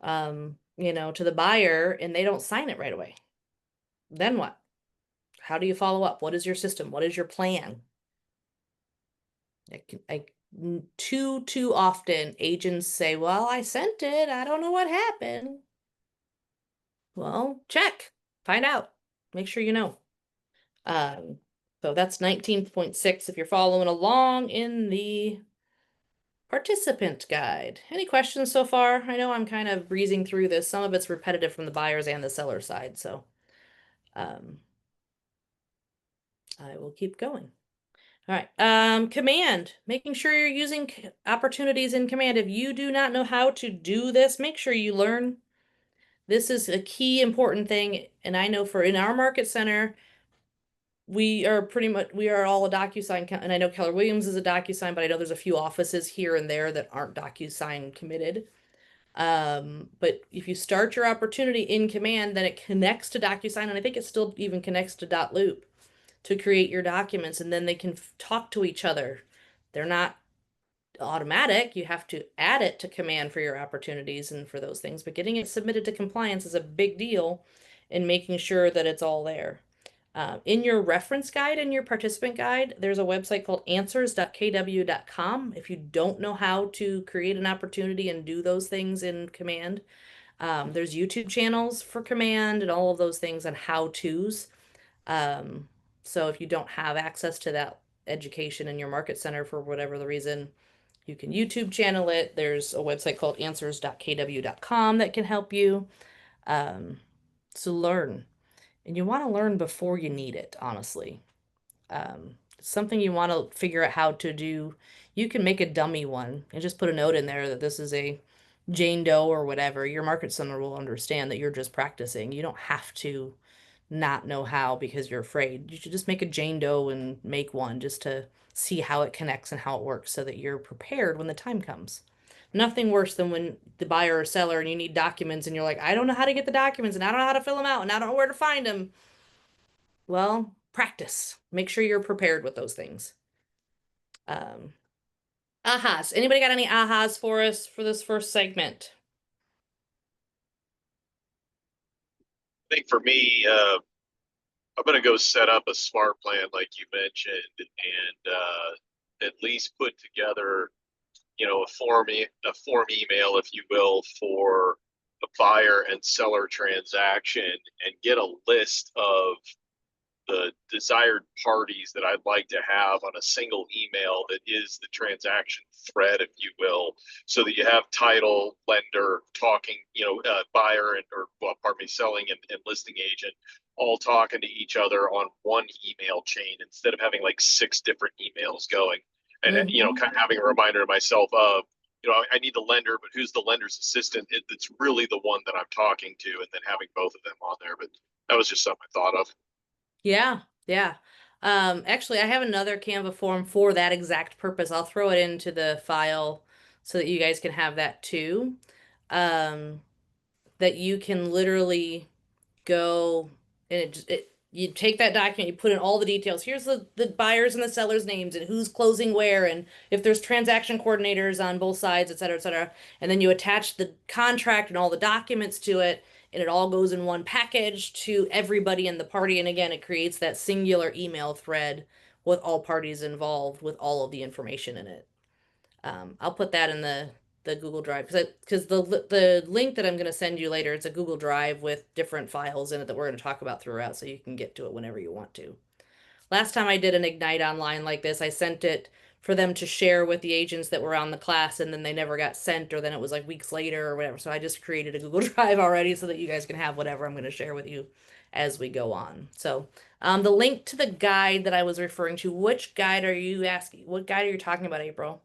to the buyer and they don't sign it right away. Then what? How do you follow up? What is your system? What is your plan? Too often agents say, "Well, I sent it. I don't know what happened." Well, check, find out, make sure you know. So that's 19.6 if you're following along in the participant guide. Any questions so far? I know I'm kind of breezing through this. Some of it's repetitive from the buyers and the seller side, so I will keep going. All right, command, making sure you're using opportunities in command. If you do not know how to do this, make sure you learn. This is a key important thing, and I know in our market center, we are all a DocuSign, and I know Keller Williams is a DocuSign, but I know there's a few offices here and there that aren't DocuSign committed. But if you start your opportunity in command, then it connects to DocuSign, and I think it still even connects to .loop to create your documents, and then they can talk to each other. They're not automatic. You have to add it to command for your opportunities and for those things, but getting it submitted to compliance is a big deal in making sure that it's all there. In your reference guide and your participant guide, there's a website called answers.kw.com. If you don't know how to create an opportunity and do those things in command, there's YouTube channels for command and all of those things and how-tos. So if you don't have access to that education in your market center for whatever the reason, you can YouTube channel it. There's a website called answers.kw.com that can help you. So learn. And you want to learn before you need it, honestly. Something you want to figure out how to do. You can make a dummy one and just put a note in there that this is a Jane Doe or whatever. Your market center will understand that you're just practicing. You don't have to not know how because you're afraid. You should just make a Jane Doe and make one just to see how it connects and how it works so that you're prepared when the time comes. Nothing worse than when the buyer or seller and you need documents and you're like, I don't know how to get the documents and I don't know how to fill them out and I don't know where to find them. Well, practice. Make sure you're prepared with those things. Ahas. Anybody got any ahas for us for this first segment? I think for me, I'm gonna go set up a smart plan like you mentioned, and at least put together, a form email, if you will, for a buyer and seller transaction, and get a list of the desired parties that I'd like to have on a single email that is the transaction thread, if you will, so that you have title, lender talking, buyer selling and listing agent all talking to each other on one email chain instead of having like 6 different emails going. And, kind of having a reminder to myself of, I need the lender, but who's the lender's assistant? It's really the one that I'm talking to, and then having both of them on there. But that was just something I thought of. Yeah, yeah. Actually, I have another Canva form for that exact purpose. I'll throw it into the file so that you guys can have that too. That you can literally go and you take that document, you put in all the details. Here's the buyers and the sellers' names and who's closing where, and if there's transaction coordinators on both sides, et cetera, et cetera. And then you attach the contract and all the documents to it, and it all goes in one package to everybody in the party. And again, it creates that singular email thread with all parties involved with all of the information in it. I'll put that in the Google Drive because the link that I'm going to send you later, it's a Google Drive with different files in it that we're going to talk about throughout, so you can get to it whenever you want to. Last time I did an Ignite online like this, I sent it for them to share with the agents that were on the class, and then they never got sent, or then it was like weeks later or whatever. So I just created a Google Drive already so that you guys can have whatever I'm going to share with you as we go on. So the link to the guide that I was referring to, which guide are you asking? What guide are you talking about, April?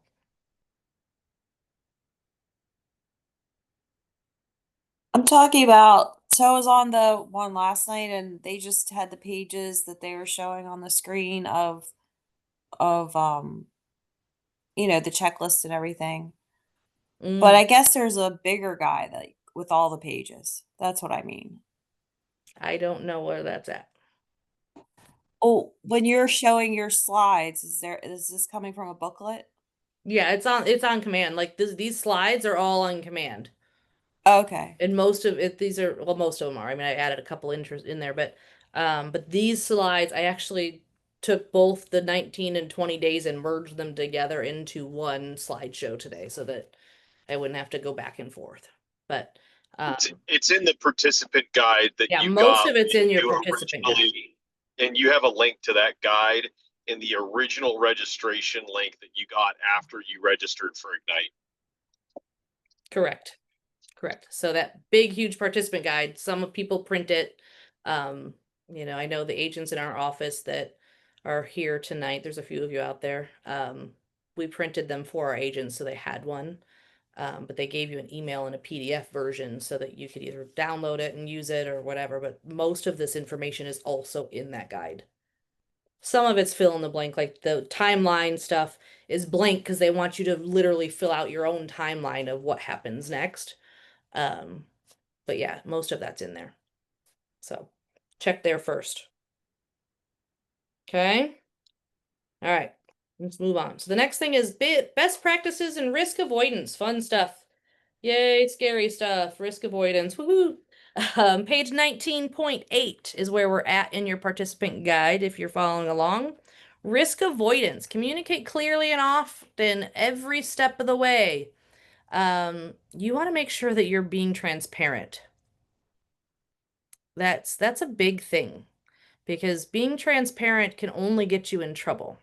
I'm talking about, so I was on the one last night and they just had the pages that they were showing on the screen of the checklist and everything. But I guess there's a bigger guide like with all the pages. That's what I mean. I don't know where that's at. Oh, when you're showing your slides, is this coming from a booklet? Yeah, it's on command. Like these slides are all on command. Okay. And most of it, these are, well, most of them are. I mean, I added a couple intros in there, but these slides, I actually took both the 19 and 20 days and merged them together into one slideshow today so that I wouldn't have to go back and forth. But It's in the participant guide that yeah, you most got of it's when in your you participant guide. originally, and you have a link to that guide in the original registration link that you got after you registered for Ignite. Correct. Correct. So that big, huge participant guide, some people print it. I know the agents in our office that are here tonight, there's a few of you out there. We printed them for our agents so they had one. But they gave you an email and a PDF version so that you could either download it and use it or whatever. But most of this information is also in that guide. Some of it's fill in the blank, like the timeline stuff is blank because they want you to literally fill out your own timeline of what happens next. But yeah, most of that's in there. So check there first. Okay. All right. Let's move on. So the next thing is best practices and risk avoidance. Fun stuff. Yay, scary stuff. Risk avoidance. Woohoo. Page 19.8 is where we're at in your participant guide if you're following along. Risk avoidance. Communicate clearly and often every step of the way. You want to make sure that you're being transparent. That's a big thing because being transparent can only get you in trouble.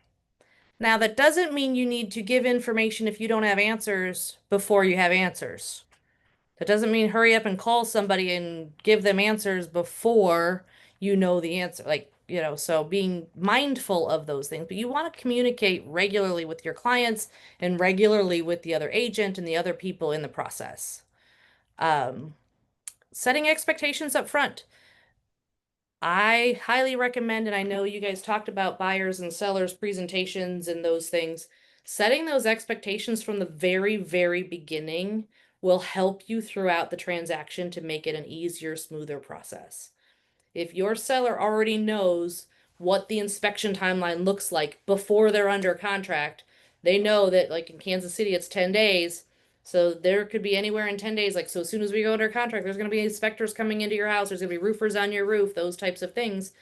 Now, that doesn't mean you need to give information if you don't have answers before you have answers. That doesn't mean hurry up and call somebody and give them answers before you know the answer. So being mindful of those things, but you want to communicate regularly with your clients and regularly with the other agent and the other people in the process. Setting expectations up front. I highly recommend, and I know you guys talked about buyers and sellers presentations and those things. Setting those expectations from the very, very beginning will help you throughout the transaction to make it an easier, smoother process. If your seller already knows what the inspection timeline looks like before they're under contract, they know that, like in Kansas City, it's 10 days. So there could be anywhere in 10 days. Like, so as soon as we go under contract, there's going to be inspectors coming into your house. There's going to be roofers on your roof, those types of things.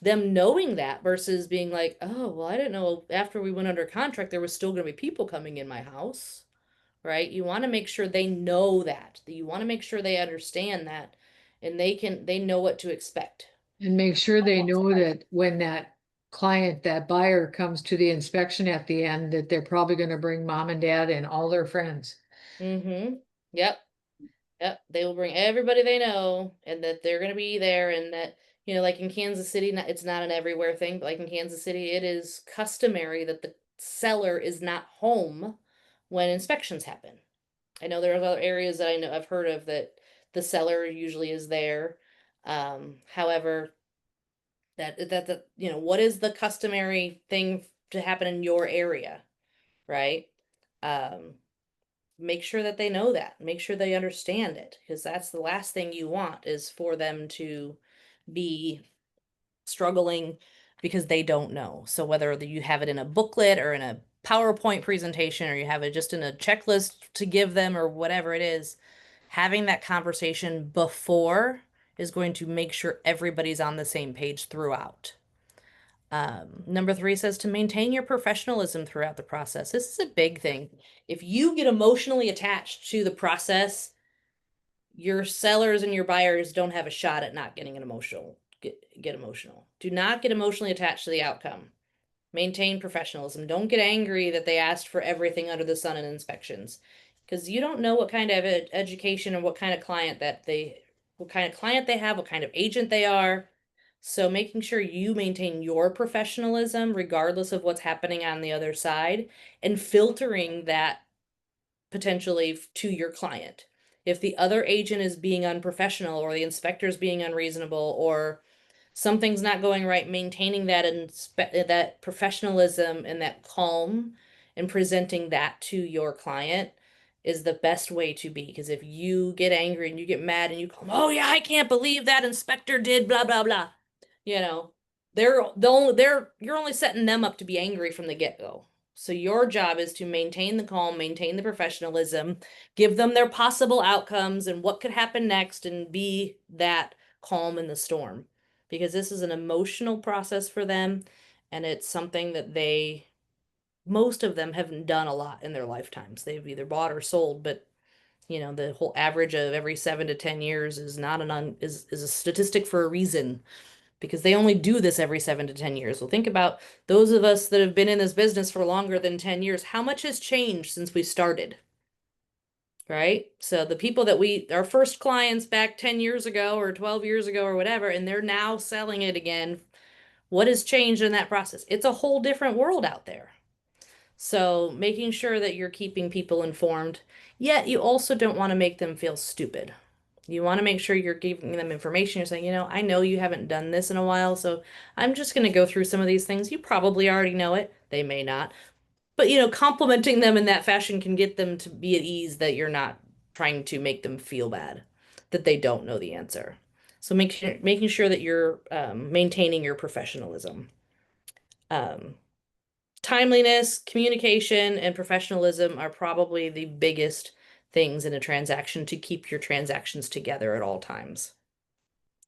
Them knowing that versus being like, oh, well, I didn't know after we went under contract, there was still going to be people coming in my house, right? You want to make sure they know that. You want to make sure they understand that and they know what to expect. And make sure they know that when that client, that buyer comes to the inspection at the end, that they're probably gonna bring mom and dad and all their friends. Mm-hmm. Yep. Yep. They will bring everybody they know and that they're going to be there and that, like in Kansas City, it's not an everywhere thing, but like in Kansas City, it is customary that the seller is not home when inspections happen. I know there are other areas that I've heard of that the seller usually is there. However, what is the customary thing to happen in your area, right? Um, make sure that they know that. Make sure they understand it because that's the last thing you want is for them to be struggling because they don't know. So whether you have it in a booklet or in a PowerPoint presentation or you have it just in a checklist to give them or whatever it is, having that conversation before is going to make sure everybody's on the same page throughout. Number 3 says to maintain your professionalism throughout the process. This is a big thing. If you get emotionally attached to the process, your sellers and your buyers don't have a shot at not getting get emotional. Do not get emotionally attached to the outcome. Maintain professionalism. Don't get angry that they asked for everything under the sun in inspections, because you don't know what kind of education or what kind of client they have, what kind of agent they are. So making sure you maintain your professionalism regardless of what's happening on the other side and filtering that potentially to your client. If the other agent is being unprofessional or the inspector is being unreasonable or something's not going right, maintaining that professionalism and that calm and presenting that to your client is the best way to be. Because if you get angry and you get mad and you come, oh yeah, I can't believe that inspector did blah blah blah, you know, you're only setting them up to be angry from the get-go. So your job is to maintain the calm, maintain the professionalism, give them their possible outcomes and what could happen next, and be that calm in the storm. Because this is an emotional process for them, and it's something that most of them haven't done a lot in their lifetimes. They've either bought or sold, but the whole average of every 7 to 10 years is not is a statistic for a reason, because they only do this every 7 to 10 years. Well, think about those of us that have been in this business for longer than 10 years. How much has changed since we started? Right? So the people our first clients back 10 years ago or 12 years ago or whatever, and they're now selling it again. What has changed in that process? It's a whole different world out there. So making sure that you're keeping people informed, yet you also don't want to make them feel stupid. You want to make sure you're giving them information. You're saying, I know you haven't done this in a while, so I'm just going to go through some of these things. You probably already know it. They may not. But, complimenting them in that fashion can get them to be at ease that you're not trying to make them feel bad, that they don't know the answer. So making sure that you're maintaining your professionalism. Timeliness, communication, and professionalism are probably the biggest things in a transaction to keep your transactions together at all times.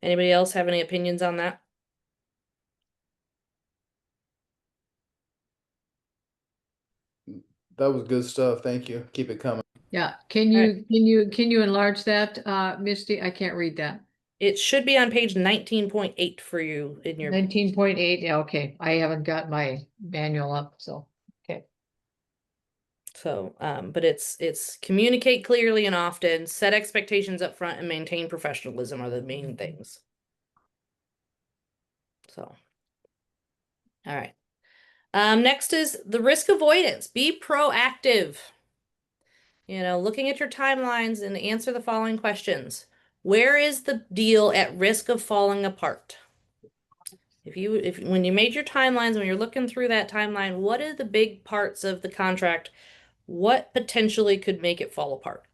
Anybody else have any opinions on that? That was good stuff. Thank you. Keep it coming. Yeah, All right. can you enlarge that, Misty? I can't read that. It should be on page 19.8 for you in your 19.8, yeah, okay. I haven't got my manual up, so, okay. but it's communicate clearly and often, set expectations up front, and maintain professionalism are the main things. So, all right. Next is the risk avoidance. Be proactive. Looking at your timelines and answer the following questions. Where is the deal at risk of falling apart? When you made your timelines, when you're looking through that timeline, what are the big parts of the contract? What potentially could make it fall apart?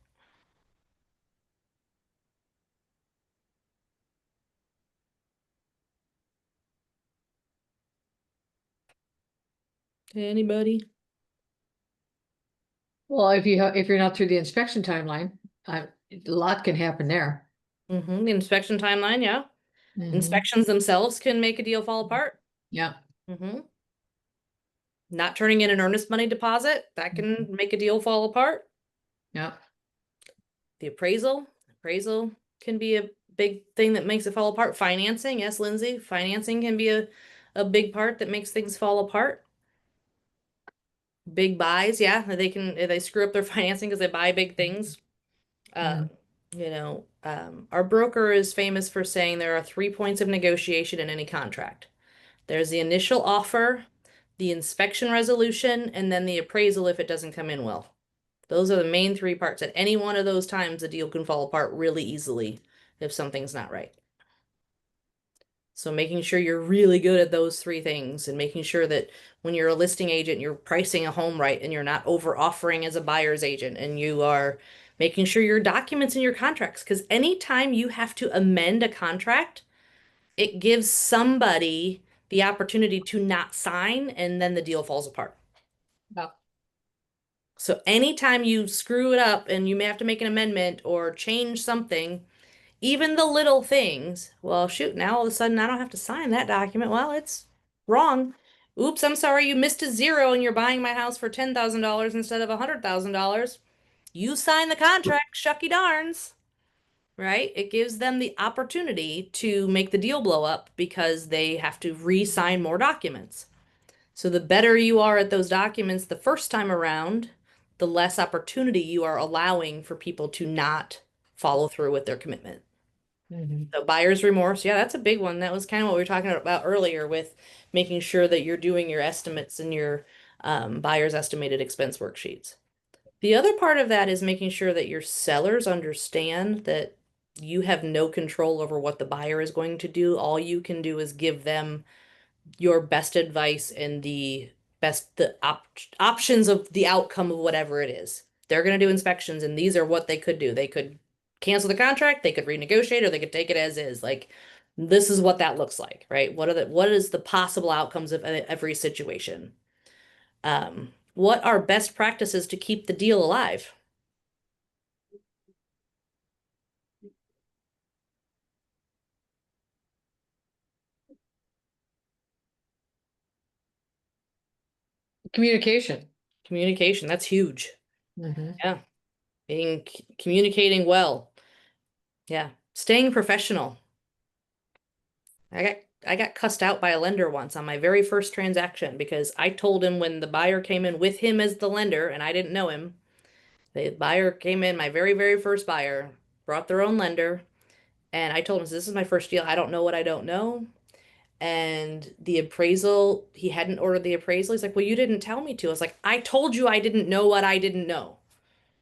Anybody? Well, if you're not through the inspection timeline, a lot can happen there. The inspection timeline, yeah. Mhm. Inspections themselves can make a deal fall apart. Yeah, Not turning in an earnest money deposit, that can make a deal fall apart. yeah. The appraisal can be a big thing that makes it fall apart. Financing, yes, Lindsay, financing can be a big part that makes things fall apart. Big buys, yeah, they screw up their financing because they buy big things. Our broker is famous for saying there are 3 points of negotiation in any contract. There's the initial offer, the inspection resolution, and then the appraisal if it doesn't come in well. Those are the main 3 parts. At any one of those times, the deal can fall apart really easily if something's not right. So making sure you're really good at those 3 things, and making sure that when you're a listing agent, you're pricing a home right and you're not over offering as a buyer's agent, and you are making sure your documents in your contracts, because anytime you have to amend a contract, it gives somebody the opportunity to not sign, and then the deal falls apart. Yeah. So anytime you screw it up and you may have to make an amendment or change something, even the little things, well, shoot, now all of a sudden I don't have to sign that document. Well, it's wrong. Oops, I'm sorry, you missed a zero and you're buying my house for $10,000 instead of $100,000. You sign the contract, shucky darns, right? It gives them the opportunity to make the deal blow up because they have to re-sign more documents. So the better you are at those documents the first time around, the less opportunity you are allowing for people to not follow through with their commitment. So buyer's remorse, yeah, that's a big one. That was kind of what we were talking about earlier with making sure that you're doing your estimates and your buyer's estimated expense worksheets. The other part of that is making sure that your sellers understand that you have no control over what the buyer is going to do. All you can do is give them your best advice and the options of the outcome of whatever it is. They're going to do inspections, and these are what they could do. They could cancel the contract, they could renegotiate, or they could take it as is. Like, this is what that looks like, right? What is the possible outcomes of every situation? What are best practices to keep the deal alive? Communication. Communication, that's huge. Mhm. Yeah. Communicating well. Yeah. Staying professional. I got cussed out by a lender once on my very first transaction because I told him when the buyer came in with him as the lender and I didn't know him. The buyer came in, my very, very first buyer, brought their own lender, and I told him, this is my first deal. I don't know what I don't know. And the appraisal, he hadn't ordered the appraisal. He's like, well, you didn't tell me to. I was like, I told you I didn't know what I didn't know.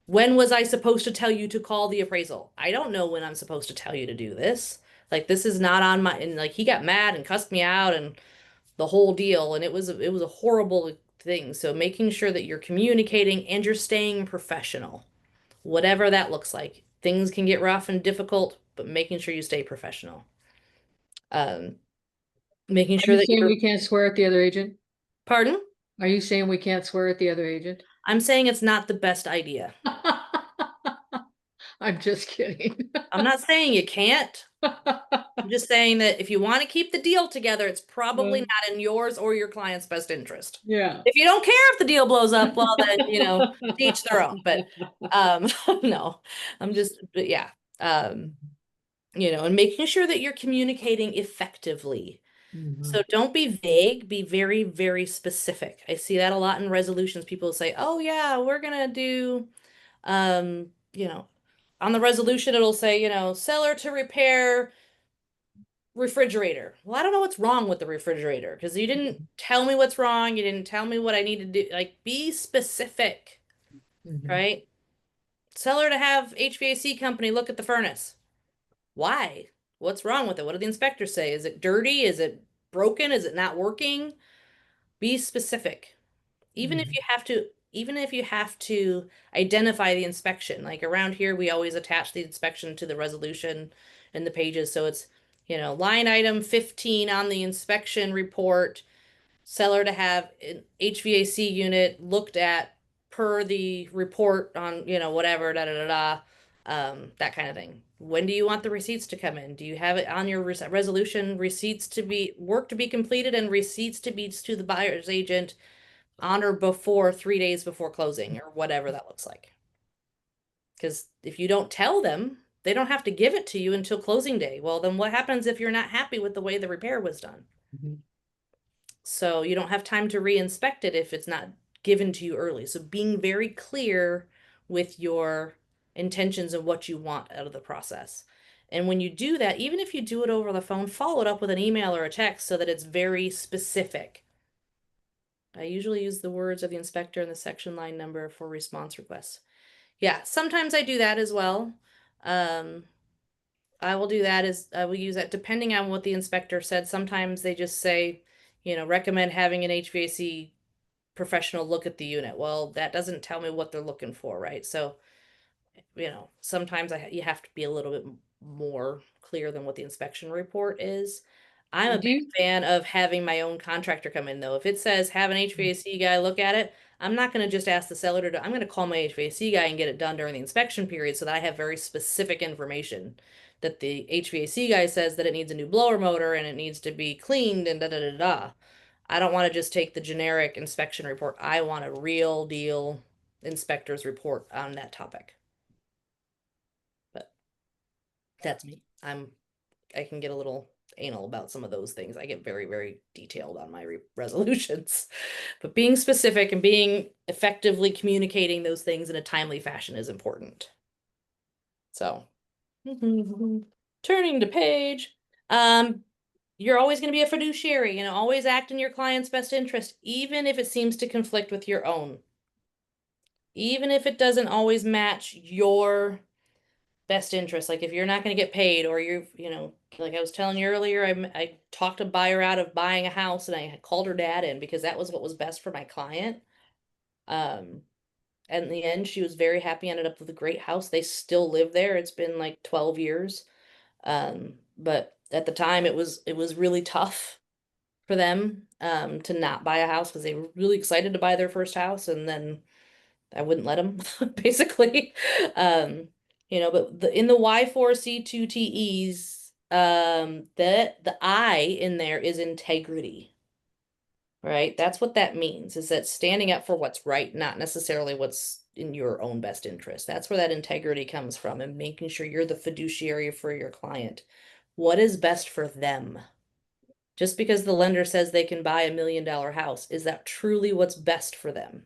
When was I supposed to tell you to call the appraisal? I don't know when I'm supposed to tell you to do this. Like, this is not on my, and like he got mad and cussed me out and the whole deal, and it was a horrible thing. So making sure that you're communicating and you're staying professional, whatever that looks like. Things can get rough and difficult, but making sure you stay professional. Um, Making Are sure you that saying you're, we can't swear at the other agent? pardon? Are you saying we can't swear at the other agent? I'm saying it's not the best idea. I'm just kidding. I'm not saying you can't. I'm just saying that if you want to keep the deal together, it's probably not in yours or your client's best interest. Yeah. If you don't care if the deal blows up, well then, to each their own. But no, but yeah. And making sure that you're communicating effectively. So don't be vague, be very, very specific. I see that a lot in resolutions. People say, oh yeah, we're gonna do um, you know, on the resolution it'll say, seller to repair refrigerator. Well, I don't know what's wrong with the refrigerator because you didn't tell me what's wrong. You didn't tell me what I need to do. Like, be specific, right? Seller to have HVAC company look at the furnace. Why? What's wrong with it? What did the inspector say? Is it dirty? Is it broken? Is it not working? Be specific. Even if you have to identify the inspection. Like around here, we always attach the inspection to the resolution and the pages. So it's, line item 15 on the inspection report, seller to have an HVAC unit looked at per the report on, whatever, da da da da, that kind of thing. When do you want the receipts to come in? Do you have it on your resolution, receipts to be work to be completed and receipts to be to the buyer's agent on or before 3 days before closing or whatever that looks like? Because if you don't tell them, they don't have to give it to you until closing day. Well, then what happens if you're not happy with the way the repair was done? So you don't have time to re-inspect it if it's not given to you early. So being very clear with your intentions of what you want out of the process. And when you do that, even if you do it over the phone, follow it up with an email or a text so that it's very specific. I usually use the words of the inspector and the section line number for response requests. Yeah, sometimes I do that as well. I will do that as I will use that depending on what the inspector said. Sometimes they just say, recommend having an HVAC professional look at the unit. Well, that doesn't tell me what they're looking for, right? So, sometimes you have to be a little bit more clear than what the inspection report is. I'm a Do big you- fan of having my own contractor come in though. If it says have an HVAC guy look at it, I'm not going to just ask the seller to do, I'm going to call my HVAC guy and get it done during the inspection period so that I have very specific information that the HVAC guy says that it needs a new blower motor and it needs to be cleaned and da da da da. I don't want to just take the generic inspection report. I want a real deal inspector's report on that topic. But that's me. I can get a little anal about some of those things. I get very, very detailed on my resolutions. But being specific and being effectively communicating those things in a timely fashion is important. So, turning to page, you're always going to be a fiduciary and always act in your client's best interest, even if it seems to conflict with your own. Even if it doesn't always match your best interest. Like if you're not going to get paid or like I was telling you earlier, I talked a buyer out of buying a house and I called her dad in because that was what was best for my client. And in the end, she was very happy, ended up with a great house. They still live there. It's been like 12 years. But at the time it was really tough for them to not buy a house because they were really excited to buy their first house and then I wouldn't let them basically. But in the Y4C2TEs, the I in there is integrity, right? That's what that means, is that standing up for what's right, not necessarily what's in your own best interest. That's where that integrity comes from, and making sure you're the fiduciary for your client. What is best for them? Just because the lender says they can buy $1 million house, is that truly what's best for them?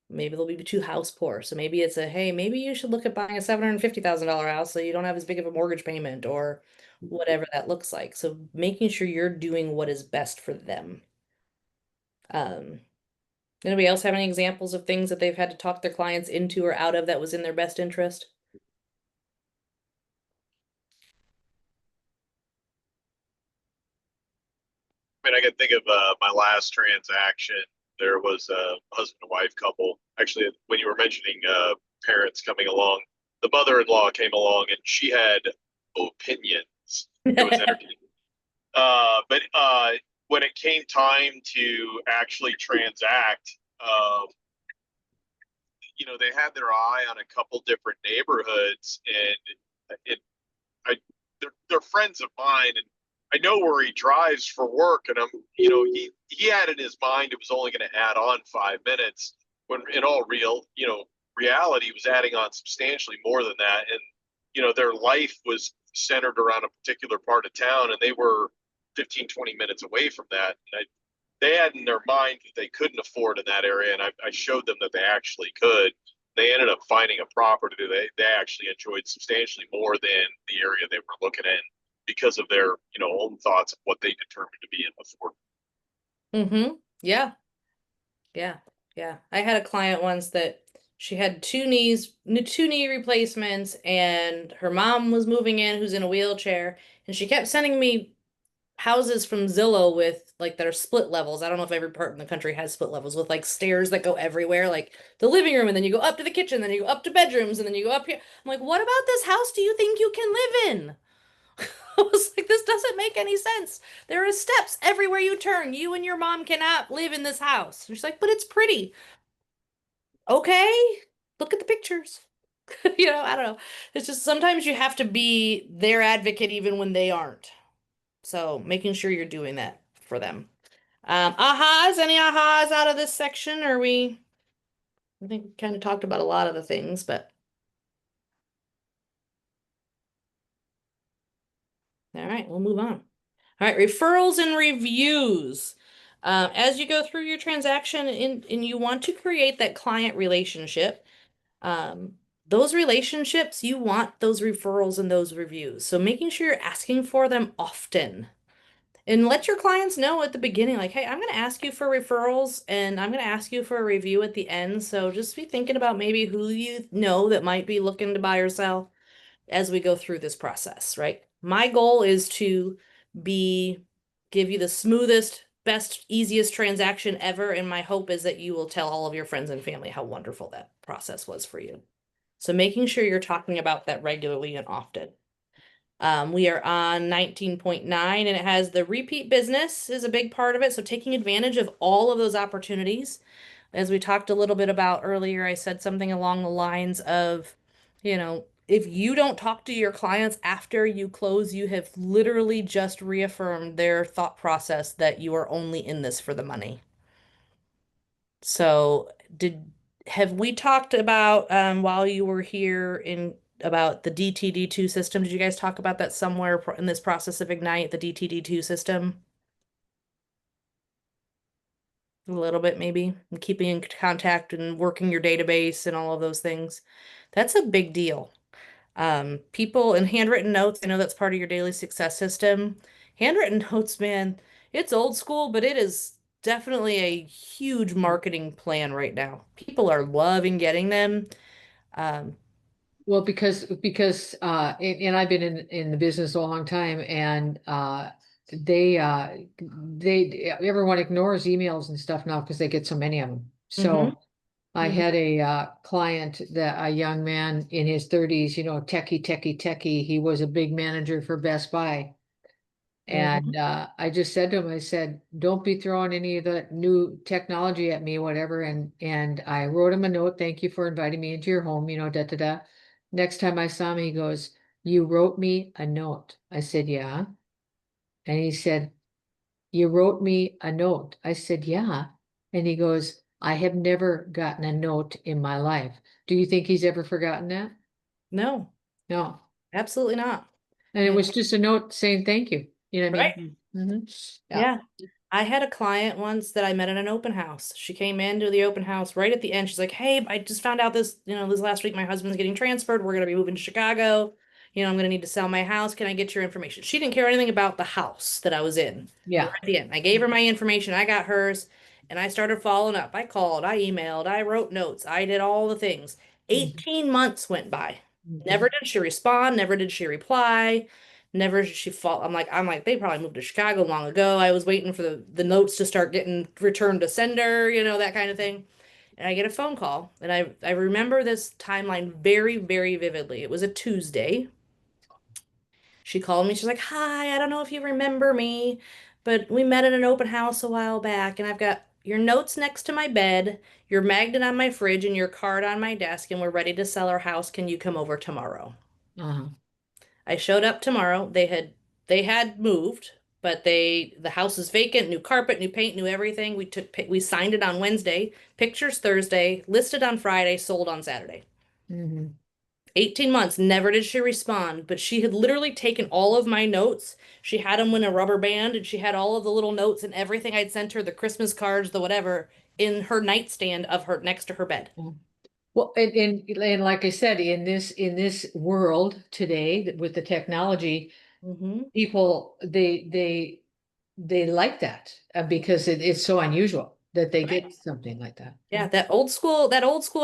Maybe they'll be too house poor. So maybe it's hey, maybe you should look at buying a $750,000 house so you don't have as big of a mortgage payment or whatever that looks like. So making sure you're doing what is best for them. Anybody else have any examples of things that they've had to talk their clients into or out of that was in their best interest? I mean, I can think of my last transaction. There was a husband and wife couple. Actually, when you were mentioning parents coming along, the mother-in-law came along and she had opinions. It was entertaining. But when it came time to actually transact, they had their eye on a couple different neighborhoods, and they're friends of mine, and I know where he drives for work, and he had in his mind it was only going to add on 5 minutes, when in all reality was adding on substantially more than that, and their life was centered around a particular part of town, and they were 15-20 minutes away from that. And they had in their mind that they couldn't afford in that area, and I showed them that they actually could. They ended up finding a property that they actually enjoyed substantially more than the area they were looking in because of their own thoughts of what they determined to be in affordable. Yeah. I had a client once that she had two knee replacements, and her mom was moving in who's in a wheelchair, and she kept sending me houses from Zillow with like that are split levels. I don't know if every part in the country has split levels with like stairs that go everywhere, like the living room, and then you go up to the kitchen, then you go up to bedrooms, and then you go up here. I'm like, what about this house do you think you can live in? I was like, this doesn't make any sense. There are steps everywhere you turn. You and your mom cannot live in this house. And she's like, but it's pretty. Okay, look at the pictures. I don't know. It's just sometimes you have to be their advocate even when they aren't. So making sure you're doing that for them. Ahas, any ahas out of this section? I think we kind of talked about a lot of the things, but. All right, we'll move on. All right, referrals and reviews. As you go through your transaction and you want to create that client relationship, those relationships, you want those referrals and those reviews. So making sure you're asking for them often. And let your clients know at the beginning, like, hey, I'm going to ask you for referrals and I'm going to ask you for a review at the end. So just be thinking about maybe who you know that might be looking to buy or sell as we go through this process, right? My goal is to give you the smoothest, best, easiest transaction ever. And my hope is that you will tell all of your friends and family how wonderful that process was for you. So making sure you're talking about that regularly and often. We are on 19.9 and it has the repeat business is a big part of it. So taking advantage of all of those opportunities. As we talked a little bit about earlier, I said something along the lines of, if you don't talk to your clients after you close, you have literally just reaffirmed their thought process that you are only in this for the money. So, have we talked about while you were here in about the DTD2 system? Did you guys talk about that somewhere in this process of Ignite, the DTD2 system? A little bit, maybe, and keeping in contact and working your database and all of those things. That's a big deal. People and handwritten notes, I know that's part of your daily success system. Handwritten notes, man, it's old school, but it is definitely a huge marketing plan right now. People are loving getting them. Um, Well, and I've been in the business a long time, and they everyone ignores emails and stuff now because they get so many of them. mhm, So I mhm, had a client, a young man in his 30s, techie. He was a big manager for Best Buy. mhm. And I just said to him, I said, don't be throwing any of the new technology at me, whatever. And I wrote him a note, thank you for inviting me into your home, da da da. Next time I saw him, he goes, you wrote me a note. I said, yeah. And he said, you wrote me a note. I said, yeah. And he goes, I have never gotten a note in my life. Do you think he's ever forgotten that? No, No. absolutely not. And it You know, was just a note saying thank you. You know what I right? mean? Mhm. Yeah. Yeah. I had a client once that I met at an open house. She came into the open house right at the end. She's like, "Hey, I just found out this last week my husband's getting transferred. We're going to be moving to Chicago. I'm going to need to sell my house. Can I get your information?" She didn't care anything about the house that I was in. We were Yeah. at the end. I gave her my information. I got hers, and I started following up. I called, I emailed, I wrote notes. I did all the things. Mhm. 18 months went by. Never Mhm. did she respond, never did she reply. Never did she fall. I'm like, they probably moved to Chicago long ago. I was waiting for the notes to start getting returned to sender, that kind of thing. And I get a phone call, and I remember this timeline very, very vividly. It was a Tuesday. She called me. She's like, "Hi, I don't know if you remember me, but we met at an open house a while back, and I've got your notes next to my bed, your magnet on my fridge, and your card on my desk, and we're ready to sell our house. Can you come over tomorrow?" Uh-huh. I showed up tomorrow. They had moved, but the house is vacant, new carpet, new paint, new everything. We signed it on Wednesday, pictures Thursday, listed on Friday, sold on Saturday. Mhm. 18 months, never did she respond, but she had literally taken all of my notes. She had them in a rubber band and she had all of the little notes and everything I'd sent her, the Christmas cards, the whatever, in her nightstand of her next to her bed. Yeah. Well, and like I said, in this world today with the technology, Hmm. people they like that because it's so unusual that they Right. get something like that. Yeah, that old school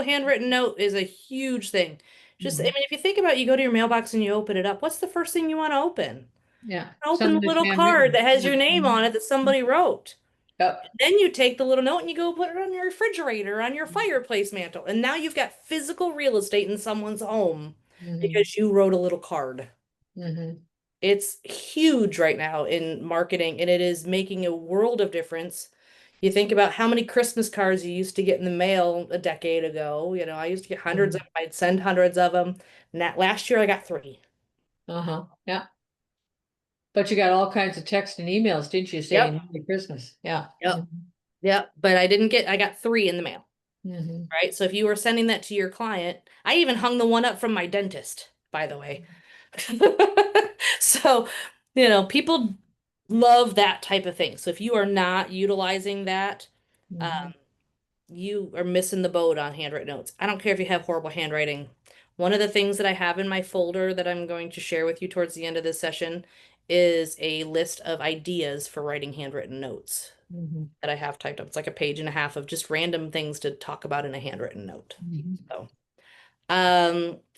handwritten note is a huge thing. Just, I mean, Mhm. if you think about it, you go to your mailbox and you open it up, what's the first thing you want to open? Yeah, Open the something that's little card handwritten. that has Yeah. your name on it that somebody wrote. Yep. Then you take the little note and you go put it on your refrigerator, on your fireplace mantle. And now you've got physical real estate in someone's home Mhm. because you wrote a little card. Mhm. It's huge right now in marketing and it is making a world of difference. You think about how many Christmas cards you used to get in the mail a decade ago. I used to get hundreds of Mhm. them. I'd send hundreds of them. And that last year I got 3. Uh-huh. Yeah. But you got all kinds of text and emails, didn't you, Yep. saying Merry Christmas? Yeah. Yep. Yep. But I got 3 in the mail. Mhm. Right? So if you were sending that to your client, I even hung the one up from my dentist, by the way. So, people love that type of thing. So if you are not utilizing that, um, Mhm. you are missing the boat on handwritten notes. I don't care if you have horrible handwriting. One of the things that I have in my folder that I'm going to share with you towards the end of this session is a list of ideas for writing handwritten notes Mhm. that I have typed up. It's like a page and a half of just random things to talk about in a handwritten note. Mhm.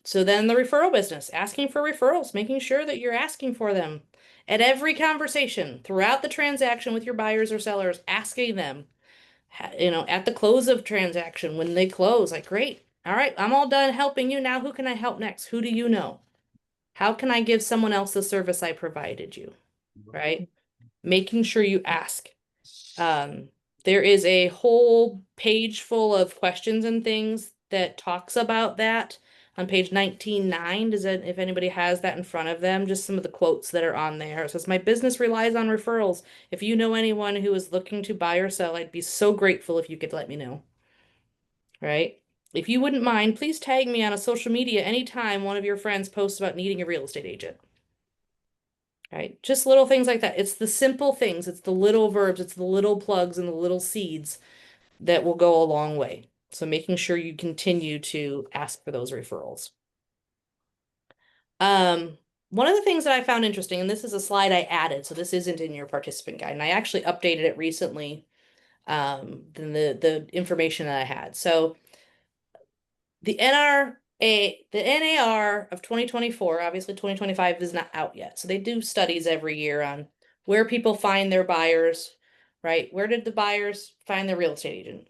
So then the referral business, asking for referrals, making sure that you're asking for them at every conversation throughout the transaction with your buyers or sellers, asking them, at the close of transaction when they close, like, great. All right, I'm all done helping you. Now, who can I help next? Who do you know? How can I give someone else the service I provided you? Right? Making sure you ask. There is a whole page full of questions and things that talks about that on page 19.9. Does it, if anybody has that in front of them, just some of the quotes that are on there. It says, my business relies on referrals. If you know anyone who is looking to buy or sell, I'd be so grateful if you could let me know. Right? If you wouldn't mind, please tag me on a social media anytime one of your friends posts about needing a real estate agent. Right? Just little things like that. It's the simple things, it's the little verbs, it's the little plugs and the little seeds that will go a long way. So making sure you continue to ask for those referrals. One of the things that I found interesting, and this is a slide I added, so this isn't in your participant guide, and I actually updated it recently, than the information that I had. So the NAR of 2024, obviously 2025 is not out yet. So they do studies every year on where people find their buyers, right? Where did the buyers find their real estate agent?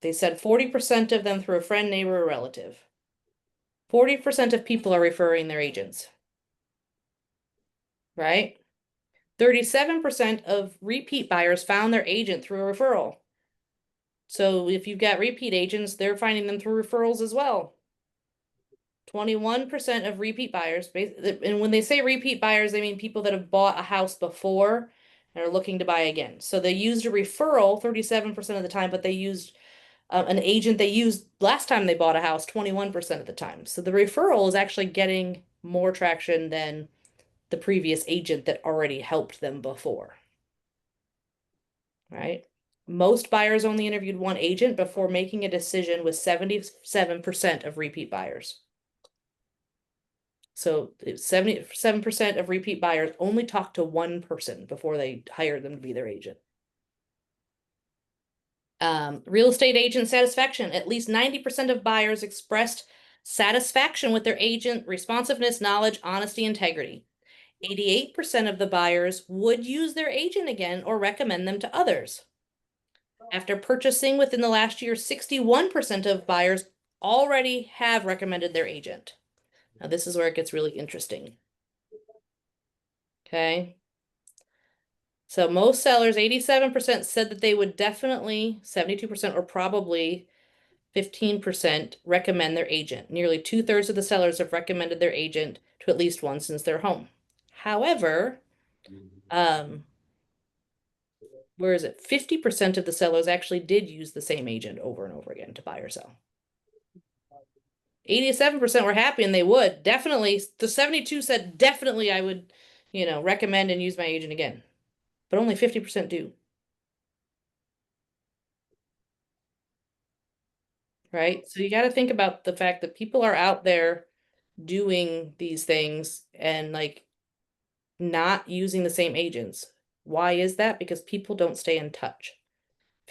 They said 40% of them through a friend, neighbor, or relative. 40% of people are referring their agents, right? 37% of repeat buyers found their agent through a referral. So if you've got repeat agents, they're finding them through referrals as well. 21% of repeat buyers, and when they say repeat buyers, they mean people that have bought a house before and are looking to buy again. So they used a referral 37% of the time, but they used an agent they used last time they bought a house 21% of the time. So the referral is actually getting more traction than the previous agent that already helped them before. Right? Most buyers only interviewed one agent before making a decision, with 77% of repeat buyers. So 77% of repeat buyers only talked to one person before they hired them to be their agent. Real estate agent satisfaction. At least 90% of buyers expressed satisfaction with their agent, responsiveness, knowledge, honesty, integrity. 88% of the buyers would use their agent again or recommend them to others. After purchasing within the last year, 61% of buyers already have recommended their agent. Now, this is where it gets really interesting. Okay. So most sellers, 87% said that they would definitely, 72% or probably 15% recommend their agent. Nearly 2/3 of the sellers have recommended their agent to at least one since their home. However, where is it? 50% of the sellers actually did use the same agent over and over again to buy or sell. 87% were happy and they would. Definitely, the 72 said definitely I would, recommend and use my agent again. But only 50% do. Right? So you got to think about the fact that people are out there doing these things and not using the same agents. Why is that? Because people don't stay in touch.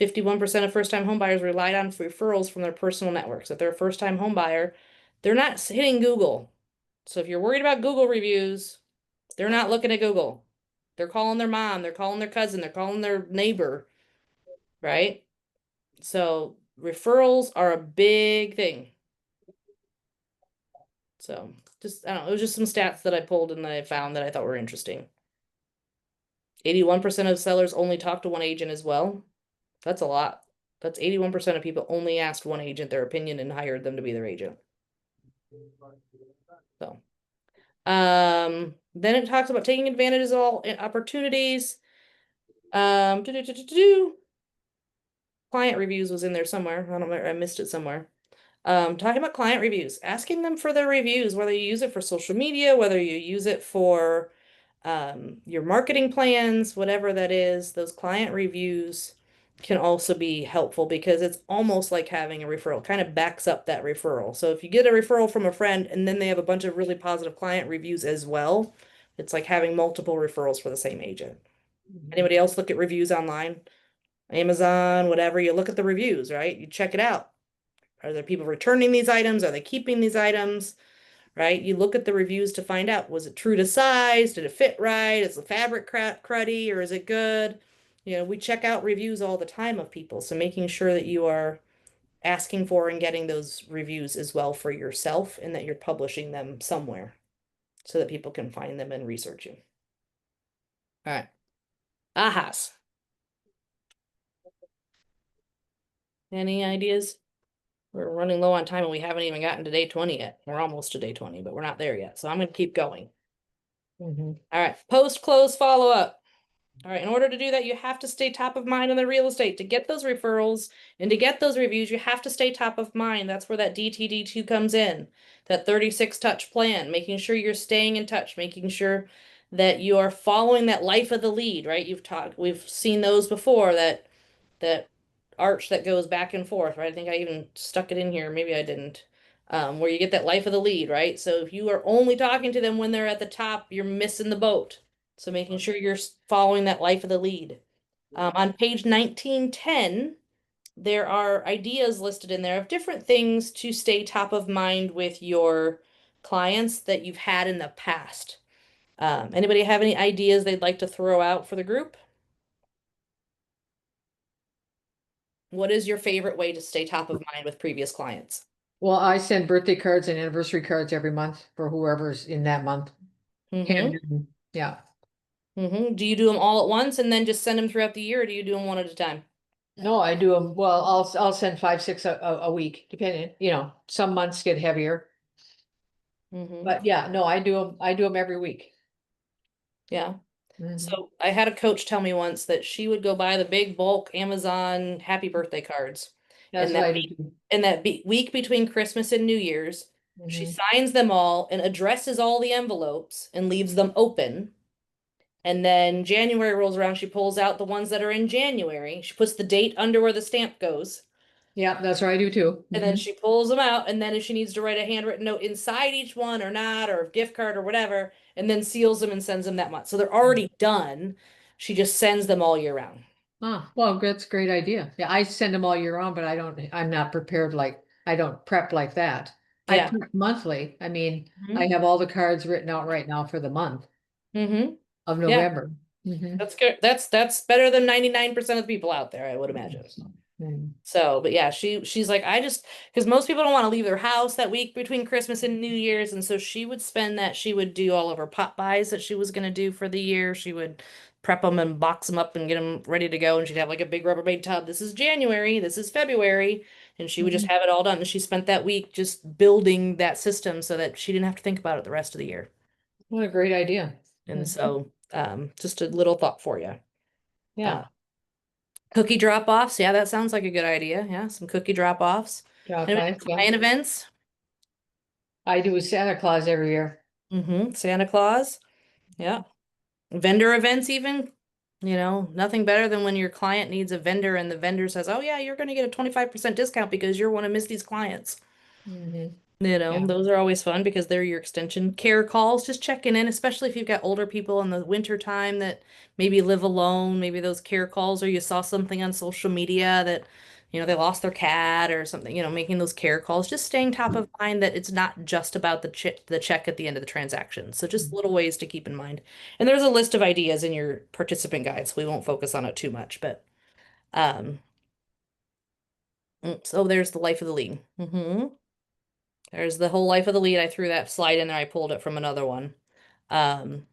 51% of first-time homebuyers relied on referrals from their personal networks. If they're a first-time homebuyer, they're not hitting Google. So if you're worried about Google reviews, they're not looking at Google. They're calling their mom, they're calling their cousin, they're calling their neighbor, right? So referrals are a big thing. So just, I don't know, it was just some stats that I pulled and that I found that I thought were interesting. 81% of sellers only talk to one agent as well. That's a lot. That's 81% of people only asked one agent their opinion and hired them to be their agent. So, then it talks about taking advantage of all opportunities. Client reviews was in there somewhere. I don't know, I missed it somewhere. Talking about client reviews, asking them for their reviews, whether you use it for social media, whether you use it for your marketing plans, whatever that is, those client reviews can also be helpful because it's almost like having a referral, kind of backs up that referral. So if you get a referral from a friend and then they have a bunch of really positive client reviews as well, it's like having multiple referrals for the same agent. Anybody else look at reviews online? Amazon, whatever, you look at the reviews, right? You check it out. Are there people returning these items? Are they keeping these items? Right? You look at the reviews to find out, was it true to size? Did it fit right? Is the fabric cruddy or is it good? We check out reviews all the time of people. So making sure that you are asking for and getting those reviews as well for yourself and that you're publishing them somewhere. so that people can find them and research you. All right. Ahas. Any ideas? We're running low on time and we haven't even gotten to day 20 yet. We're almost to day 20, but we're not there yet. So I'm going to keep going. Mhm. All right. Post-close follow-up. All right. In order to do that, you have to stay top of mind on the real estate. To get those referrals and to get those reviews, you have to stay top of mind. That's where that DTD2 comes in. That 36 touch plan, making sure you're staying in touch, making sure that you are following that life of the lead, right? We've seen those before, that arch that goes back and forth, right? I think I even stuck it in here. Maybe I didn't. Where you get that life of the lead, right? So if you are only talking to them when they're at the top, you're missing the boat. So making sure you're following that life of the lead. On page 1910, there are ideas listed in there of different things to stay top of mind with your clients that you've had in the past. Anybody have any ideas they'd like to throw out for the group? What is your favorite way to stay top of mind with previous clients? Well, I send birthday cards and anniversary cards every month for whoever's in that month. Mm-hmm. Handwritten, yeah. Mm-hmm. Do you do them all at once and then just send them throughout the year, or do you do them one at a time? No, I do them, well, I'll send 5, 6 a week, depending, some months get heavier. Mm-hmm. But yeah, no, I do them every week. Yeah. Mhm. So I had a coach tell me once that she would go buy the big bulk Amazon happy birthday cards. That's And what that I do. Too. in that week between Christmas and New Year's, she Mhm. signs them all and addresses all the envelopes and leaves them open. And then January rolls around, she pulls out the ones that are in January. She puts the date under where the stamp goes. Yeah, that's what I do too. And then Mhm. she pulls them out, and then if she needs to write a handwritten note inside each one or not, or a gift card or whatever, and then seals them and sends them that month. So they're already done. She just sends them all year round. Ah, well, that's a great idea. Yeah, I send them all year round, but I'm not prepared I don't prep like that. I Yeah. prep monthly. I mean, Mhm. I have all the cards written out right now for the month Mm-hmm. of Yeah, November. Mhm. that's good. That's better than 99% of the people out there, I would imagine. Mhm. So, but yeah, she's like, because most people don't want to leave their house that week between Christmas and New Year's, and so she would she would do all of her pop buys that she was going to do for the year. She would prep them and box them up and get them ready to go, and she'd have like a big Rubbermaid tub. This is January, this is February, and she would just Mhm. have it all done. And she spent that week just building that system so that she didn't have to think about it the rest of the year. What a great idea. And Mhm. so, just a little thought for you. Yeah, Cookie drop-offs. Yeah, that sounds like a good idea. Yeah, some cookie drop-offs. drop Anybody by, have yeah. client events? I do a Santa Claus every year. Mm-hmm. Santa Claus. Yeah. Vendor events even. Nothing better than when your client needs a vendor and the vendor says, "Oh yeah, you're going to get a 25% discount because you're one of Misty's clients." Mhm. Yeah. Those are always fun because they're your extension care calls, just checking in, especially if you've got older people in the winter time that maybe live alone, maybe those care calls, or you saw something on social media that, they lost their cat or something, making those care calls, just staying top of mind that it's not just about the check at the end of the transaction. So just little ways to keep in mind. And there's a list of ideas in your participant guide, so we won't focus on it too much, but um so there's the life of the lead. There's the whole life of the lead. I threw that slide in there. I pulled it from another one. Um,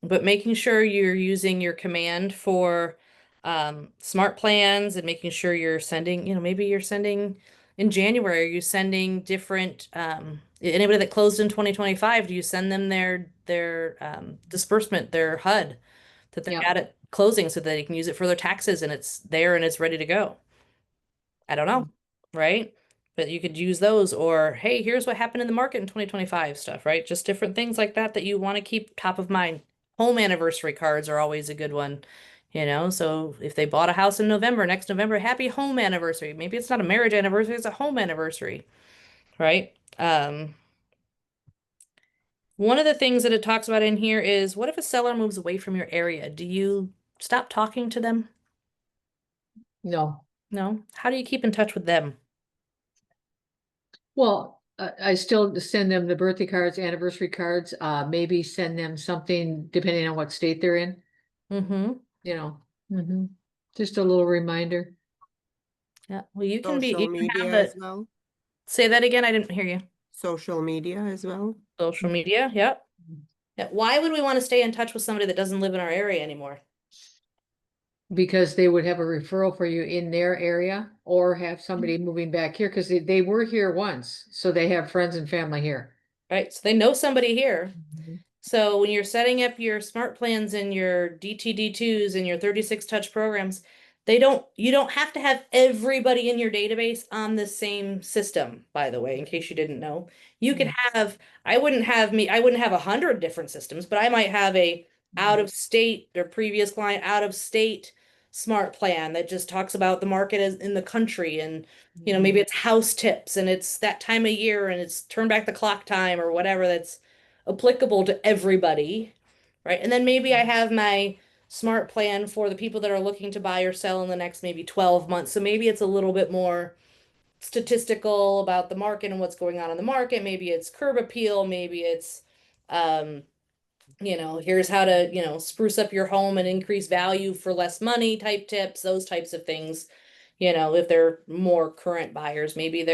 but making sure you're using your command for smart plans and making sure you're sending, maybe you're sending in January, are you sending different anybody that closed in 2025, do you send them their disbursement, their HUD that they Yeah. got at closing so that they can use it for their taxes and it's there and it's ready to go? I don't know, right? But you could use those, or hey, here's what happened in the market in 2025 stuff, right? Just different things like that you want to keep top of mind. Home anniversary cards are always a good one, So if they bought a house in November, next November, happy home anniversary. Maybe it's not a marriage anniversary, it's a home anniversary, right? One of the things that it talks about in here is what if a seller moves away from your area? Do you stop talking to them? No. No? How do you keep in touch with them? Well, I still send them the birthday cards, anniversary cards, maybe send them something depending on what state they're in, Mm-hmm. Mhm. Just a little reminder. Yeah. Well, you Social can have media as it. well. Say that again. I didn't hear you. Social media as well. Social media, yep. Yeah, why would we want to stay in touch with somebody that doesn't live in our area anymore? Because they would have a referral for you in their area or have somebody moving back here because they were here once, so they have friends and family here. Right? So they know somebody here. So when you're setting up your smart plans and your DTD2s and your 36 touch programs, you don't have to have everybody in your database on the same system, by the way, in case you didn't know. You could have, I wouldn't have 100 different systems, but I might have a out of state or previous client out of state smart plan that just talks about the market as in the country, and maybe it's house tips and it's that time of year and it's turn back the clock time or whatever that's applicable to everybody, right? And then maybe I have my smart plan for the people that are looking to buy or sell in the next maybe 12 months. So maybe it's a little bit more statistical about the market and what's going on in the market. Maybe it's curb appeal, maybe it's um here's how to, spruce up your home and increase value for less money type tips, those types of things. If they're more current buyers, maybe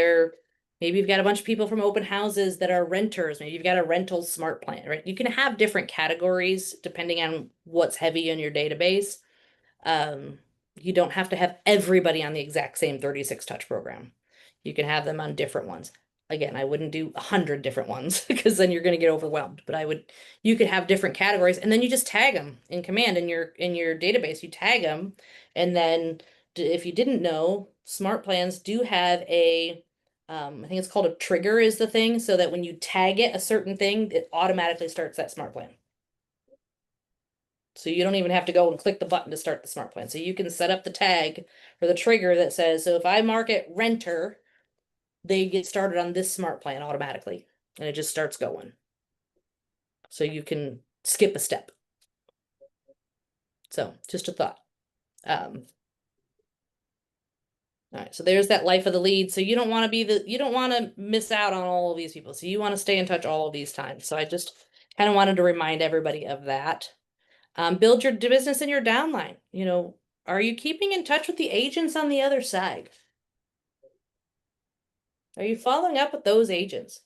you've got a bunch of people from open houses that are renters. Maybe you've got a rental smart plan, right? You can have different categories depending on what's heavy in your database. Um, you don't have to have everybody on the exact same 36 touch program. You can have them on different ones. Again, I wouldn't do 100 different ones because then you're going to get overwhelmed. But you could have different categories, and then you just tag them in command in your database. You tag them, and then if you didn't know, smart plans do have I think it's called a trigger is the thing, so that when you tag it a certain thing, it automatically starts that smart plan. So you don't even have to go and click the button to start the smart plan. So you can set up the tag or the trigger that says, so if I mark it renter, they get started on this smart plan automatically, and it just starts going. So you can skip a step. So just a thought. All right, so there's that life of the lead. So you don't want to miss out on all of these people. So you want to stay in touch all of these times. So I just kind of wanted to remind everybody of that. Build your business in your downline. Are you keeping in touch with the agents on the other side? Are you following up with those agents?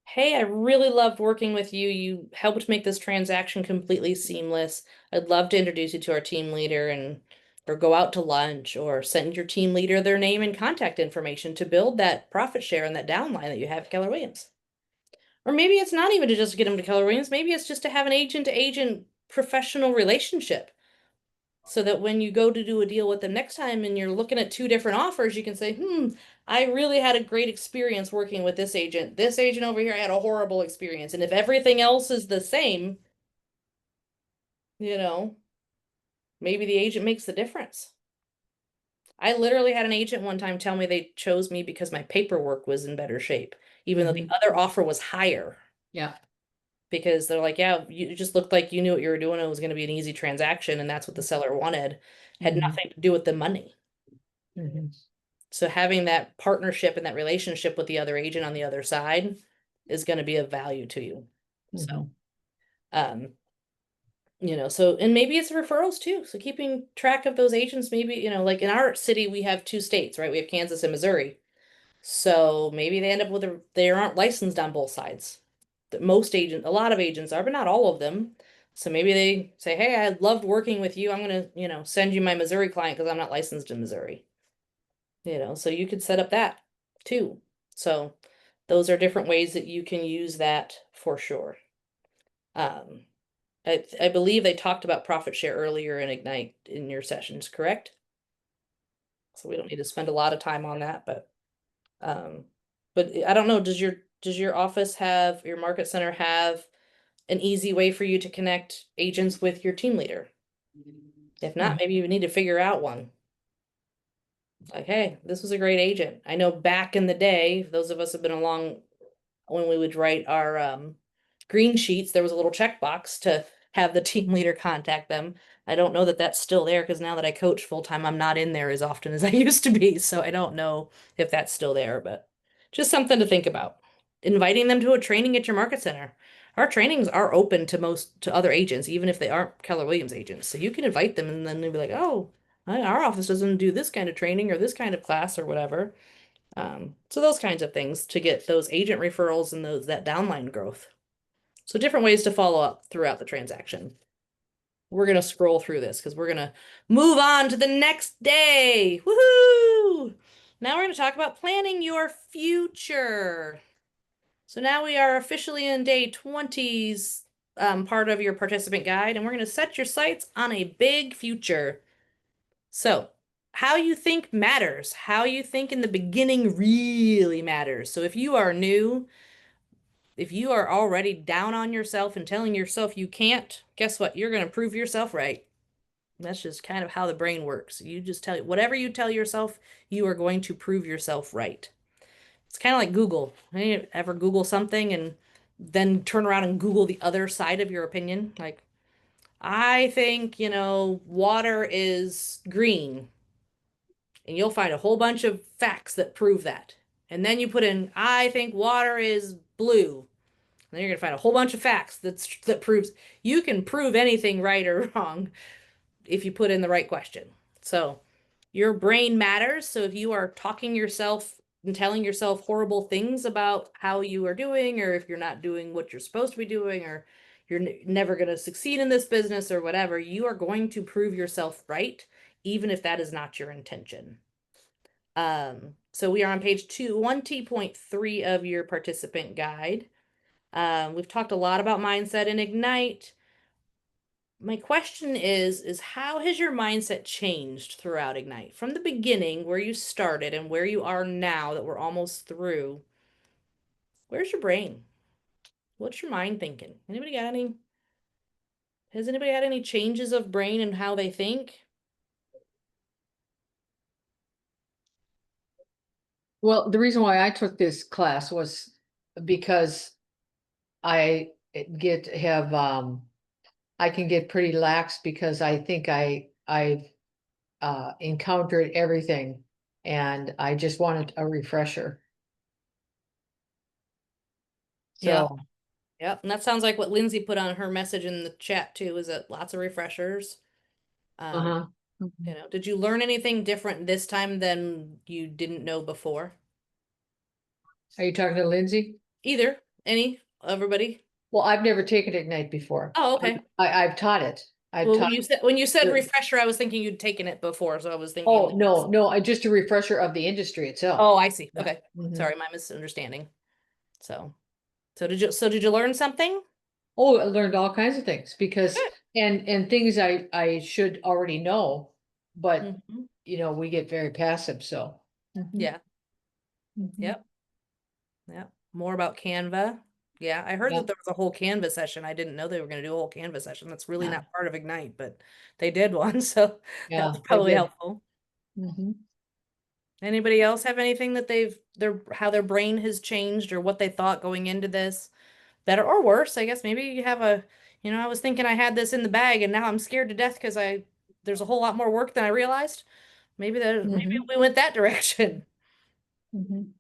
Hey, I really loved working with you. You helped make this transaction completely seamless. I'd love to introduce you to our team leader or go out to lunch or send your team leader their name and contact information to build that profit share and that downline that you have at Keller Williams. Or maybe it's not even to just get them to Keller Williams. Maybe it's just to have an agent to agent professional relationship, so that when you go to do a deal with them next time and you're looking at two different offers, you can say, I really had a great experience working with this agent. This agent over here had a horrible experience. And if everything else is the same, maybe the agent makes the difference. I literally had an agent one time tell me they chose me because my paperwork was in better shape, even though the other offer was higher. Yeah. Because they're like, yeah, you just looked like you knew what you were doing. It was going to be an easy transaction, and that's what the seller wanted. Had nothing to do with the money. So having that partnership and that relationship with the other agent on the other side is going to be of value to you. So, and maybe it's referrals too. So keeping track of those agents, maybe, like in our city, we have two states, right? We have Kansas and Missouri. So maybe they end up they aren't licensed on both sides. A lot of agents are, but not all of them. So maybe they say, hey, I loved working with you. I'm going to, send you my Missouri client because I'm not licensed in Missouri. So you could set up that too. So those are different ways that you can use that for sure. I believe they talked about profit share earlier in Ignite in your sessions, correct? So we don't need to spend a lot of time on that, but I don't know, does your office have, your market center have an easy way for you to connect agents with your team leader? If not, maybe you need to figure out one. Like, hey, this was a great agent. I know back in the day, those of us have been along when we would write our green sheets, there was a little checkbox to have the team leader contact them. I don't know that that's still there because now that I coach full time, I'm not in there as often as I used to be. So I don't know if that's still there, but just something to think about. Inviting them to a training at your market center. Our trainings are open to other agents, even if they aren't Keller Williams agents. So you can invite them and then they'll be like, oh, our office doesn't do this kind of training or this kind of class or whatever. So those kinds of things to get those agent referrals and that downline growth. So different ways to follow up throughout the transaction. We're going to scroll through this because we're going to move on to the next day. Woohoo! Now we're going to talk about planning your future. So now we are officially in day 20's part of your participant guide, and we're going to set your sights on a big future. So how you think matters. How you think in the beginning really matters. So if you are new, if you are already down on yourself and telling yourself you can't, guess what? You're going to prove yourself right. That's just kind of how the brain works. You just whatever you tell yourself, you are going to prove yourself right. It's kind of like Google. You ever Google something and then turn around and Google the other side of your opinion? Like, I think, water is green. And you'll find a whole bunch of facts that prove that. And then you put in, I think water is blue. And then you're gonna find a whole bunch of facts that proves you can prove anything right or wrong if you put in the right question. So your brain matters. So if you are talking yourself and telling yourself horrible things about how you are doing, or if you're not doing what you're supposed to be doing, or you're never going to succeed in this business or whatever, you are going to prove yourself right, even if that is not your intention. So we are on page 20.3 of your participant guide. We've talked a lot about mindset in Ignite. My question is how has your mindset changed throughout Ignite? From the beginning, where you started and where you are now that we're almost through, where's your brain? What's your mind thinking? Has anybody had any changes of brain and how they think? Well, the reason why I took this class was because I I can get pretty lax because I think I've encountered everything and I just wanted a refresher. Yeah. So, Yep. And that sounds like what Lindsay put on her message in the chat too, is that lots of refreshers. uh-huh. Did you learn anything different this time than you didn't know before? Are you talking to Lindsay? Either, everybody? Well, I've never taken Ignite before. Oh, okay. I've taught it. I've Well, taught. when you said the- refresher, I was thinking you'd taken it before, so I was thinking. Oh, no, just a refresher of the industry itself. Oh, I see. Yeah. Okay. Mhm. Sorry, my misunderstanding. So did you learn something? Oh, I learned all kinds of things because, Good. and things I should already know, but Mhm. we get very passive, so. Yeah. Mhm. Yep. Yep. More about Canva. Yeah, I heard Yeah. that there was a whole Canva session. I didn't know they were going to do a whole Canva session. That's really Yeah. not part of Ignite, but they did one, so Yeah, that's I probably did. helpful. Mhm. Anybody else have anything that how their brain has changed or what they thought going into this? Better or worse, I guess maybe you have I was thinking I had this in the bag and now I'm scared to death because there's a whole lot more work than I realized. Maybe Mhm. we went that direction. Mhm.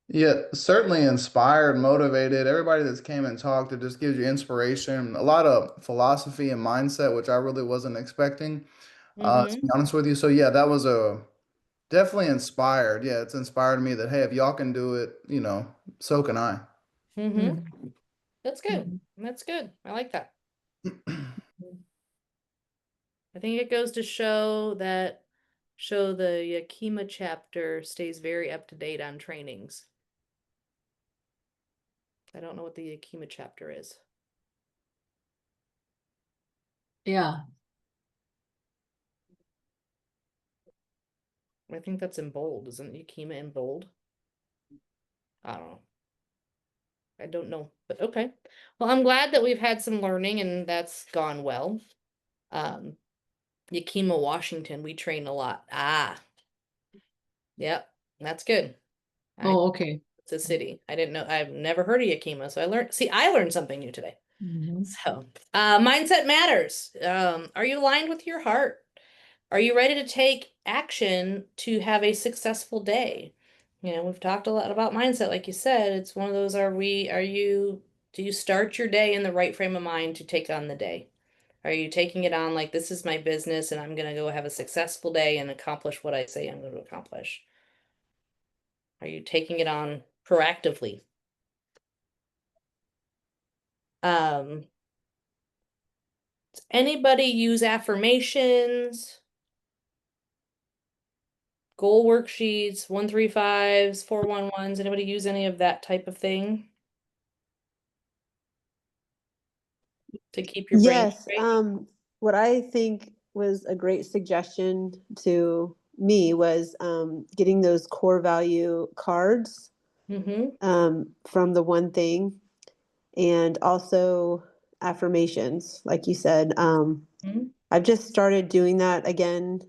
Yeah, certainly inspired, motivated. Everybody that's came and talked, it just gives you inspiration. A lot of philosophy and mindset, which I really wasn't expecting, to Mm-hmm. be honest with you. So yeah, that was a definitely inspired. Yeah, it's inspired me that hey, if y'all can do it, so can I. Mm-hmm. Mhm. That's good. Mhm. That's good. I like that. I think it goes to show the Yakima chapter stays very up to date on trainings. I don't know what the Yakima chapter is. Yeah, I think that's in bold. Isn't Yakima in bold? I don't know. I don't know, but okay. Well, I'm glad that we've had some learning and that's gone well. Um, Yakima, Washington, we train a lot. Yep, that's good. oh, okay. It's a city. I didn't know. I've never heard of Yakima, so I learned something new today. Mhm. So, mindset matters. Are you aligned with your heart? Are you ready to take action to have a successful day? We've talked a lot about mindset, like you said. It's one of those, do you start your day in the right frame of mind to take on the day? Are you taking it on like this is my business and I'm going to go have a successful day and accomplish what I say I'm going to accomplish? Are you taking it on proactively? Does anybody use affirmations, goal worksheets, 135s, 411s? Anybody use any of that type of thing to keep your brain Yes, straight? what I think was a great suggestion to me was getting those core value cards Mm-hmm. from the one thing, and also affirmations, like you said. Mm-hmm. I've just started doing that again,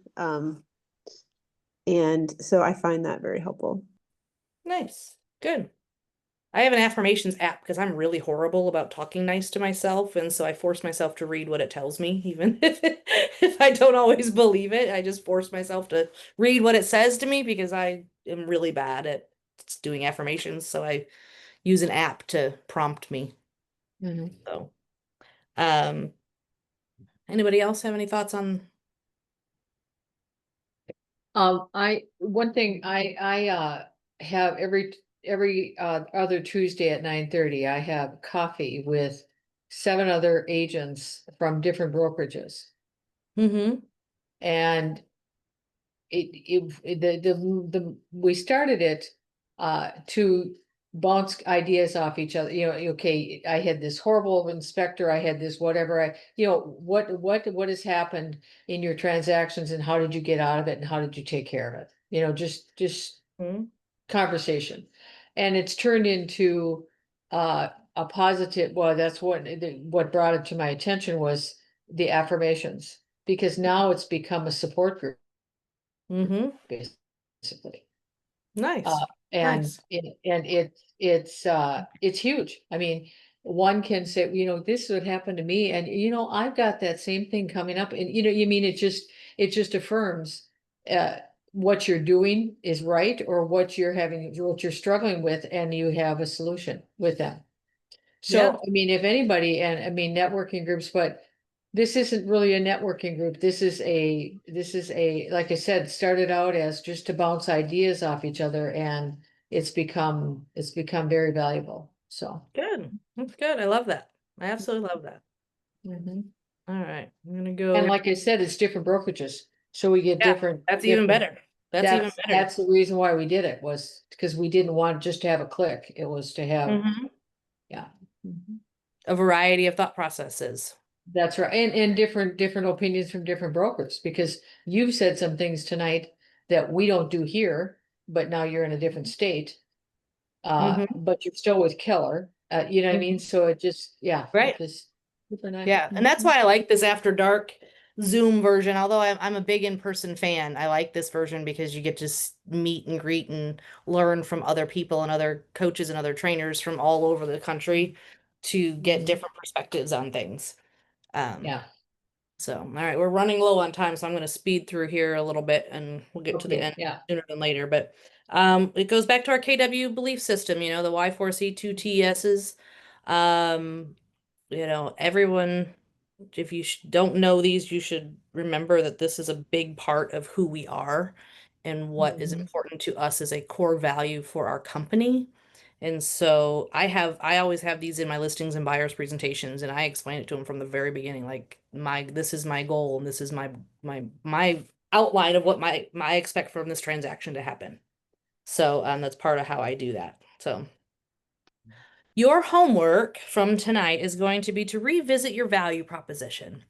and so I find that very helpful. Nice. Good. I have an affirmations app because I'm really horrible about talking nice to myself, and so I force myself to read what it tells me, even if I don't always believe it. I just force myself to read what it says to me because I am really bad at doing affirmations, so I use an app to prompt me. Mhm. So, um, anybody else have any thoughts on? One thing I have every other Tuesday at 9:30, I have coffee with 7 other agents from different brokerages. Mm-hmm. And we started it to bounce ideas off each other. Okay, I had this horrible inspector, I had this whatever, what has happened in your transactions and how did you get out of it and how did you take care of it? Just Mm-hmm. conversation. And it's turned into a positive, well, that's what brought it to my attention was the affirmations, because now it's become a support group, Mm-hmm. basically. Nice. And Nice. it's huge. I mean, one can say, this is what happened to me, and I've got that same thing coming up, and you mean it just affirms what you're doing is right, or what you're struggling with, and you have a solution with them. Yeah. So, I mean, if anybody, and I mean, networking groups, but this isn't really a networking group. This is a, like I said, started out as just to bounce ideas off each other, and it's become very valuable. So. Good. That's good. I love that. I absolutely love that. Mhm. All right. I'm gonna And go. like I said, it's different brokerages, so we get Yeah, different. that's even better. That's even better. That's the reason why we did it, was because we didn't want just to have a click. It was to have, Mhm. yeah. Mhm. A variety of thought processes. That's right. And different opinions from different brokers, because you've said some things tonight that we don't do here, but now you're in a different state. Mhm. But you're still with Keller, you know what I mean? Mhm. So it just, yeah, Right. just super nice. Yeah, and that's why I like this after dark Zoom version. Although I'm a big in-person fan, I like this version because you get to meet and greet and learn from other people and other coaches and other trainers from all over the country to get Mhm. different perspectives on things. Um, Yeah, so, all right, we're running low on time, so I'm going to speed through here a little bit and we'll get to the okay, end yeah. sooner than later. But it goes back to our KW belief system, the Y4C2TSs. Um, everyone, if you don't know these, you should remember that this is a big part of who we are and what is Mhm. important to us as a core value for our company. And so I always have these in my listings and buyers presentations, and I explain it to them from the very beginning, like this is my goal and this is my outline of what my expect from this transaction to happen. So that's part of how I do that. So your homework from tonight is going to be to revisit your value proposition.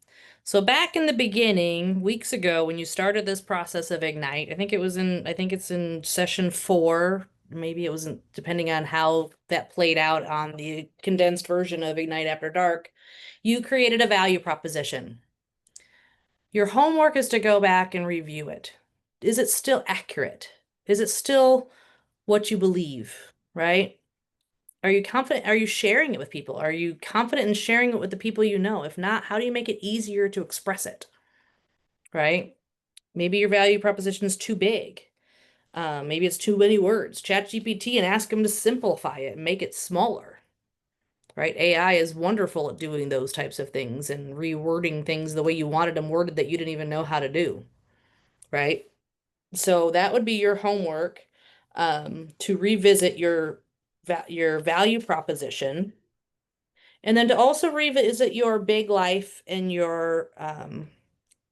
So back in the beginning, weeks ago, when you started this process of Ignite, I think it's in session 4, maybe it wasn't, depending on how that played out on the condensed version of Ignite After Dark, you created a value proposition. Your homework is to go back and review it. Is it still accurate? Is it still what you believe, right? Are you confident? Are you sharing it with people? Are you confident in sharing it with the people you know? If not, how do you make it easier to express it? Right? Maybe your value proposition is too big. Maybe it's too many words. Chat GPT and ask them to simplify it and make it smaller. Right? AI is wonderful at doing those types of things and rewording things the way you wanted them worded that you didn't even know how to do. Right? So that would be your homework. to revisit your value proposition, and then to also revisit your big life and your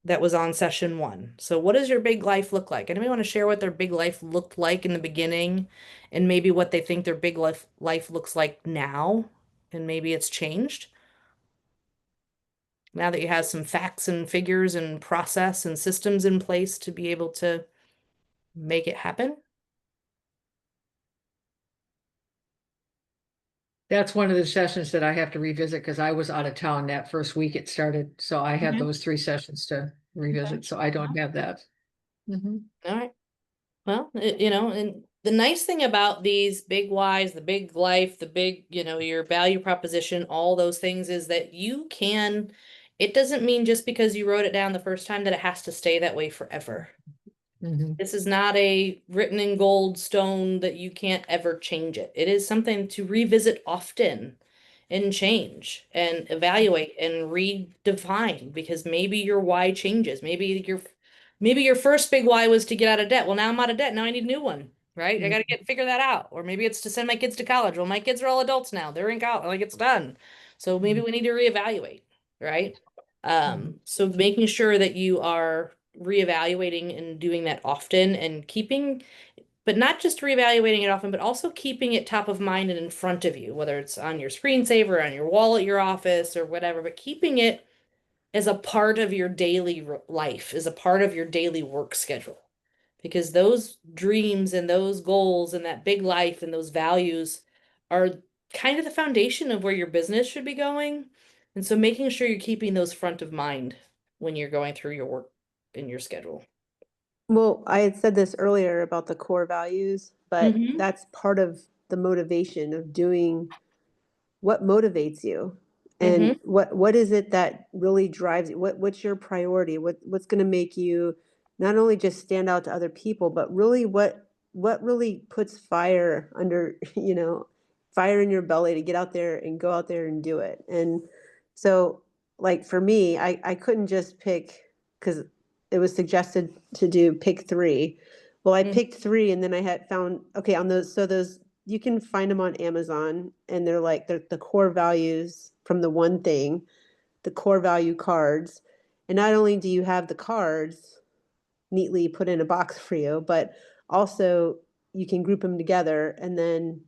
that was on session one. So what does your big life look like? Anybody want to share what their big life looked like in the beginning and maybe what they think their big life looks like now and maybe it's changed now that you have some facts and figures and process and systems in place to be able to make it happen? That's one of the sessions that I have to revisit because I was out of town that first week it started. So I had Mhm. those 3 sessions to revisit. So I don't have that. Mhm. All right. Well, and the nice thing about these big whys, the big life, the big, your value proposition, all those things is that it doesn't mean just because you wrote it down the first time that it has to stay that way forever. Mhm. This is not a written in gold stone that you can't ever change it. It is something to revisit often and change and evaluate and redefine because maybe your why changes. Maybe your first big why was to get out of debt. Well, now I'm out of debt. Now I need a new one, right? I got to figure that out. Or maybe it's to send my kids to college. Well, my kids are all adults now. They're in college. Like it's done. So maybe we need to reevaluate, right? So making sure that you are reevaluating and doing that often and but not just reevaluating it often, but also keeping it top of mind and in front of you, whether it's on your screensaver, on your wall at your office or whatever, but keeping it as a part of your daily life, as a part of your daily work schedule. Because those dreams and those goals and that big life and those values are kind of the foundation of where your business should be going. And so making sure you're keeping those front of mind when you're going through your work in your schedule. Well, I had said this earlier about the core values, but Mm-hmm. that's part of the motivation of doing what motivates you Mm-hmm. and what is it that really drives you, what's your priority, what's going to make you not only just stand out to other people but really what really puts fire under fire in your belly to get out there and go out there and do it. And so like for me, I couldn't just pick because it was suggested to do pick three. Well, I picked three and then I had found okay on those you can find them on Amazon and they're the core values from the one thing, the core value cards. And not only do you have the cards neatly put in a box for you, but also you can group them together and then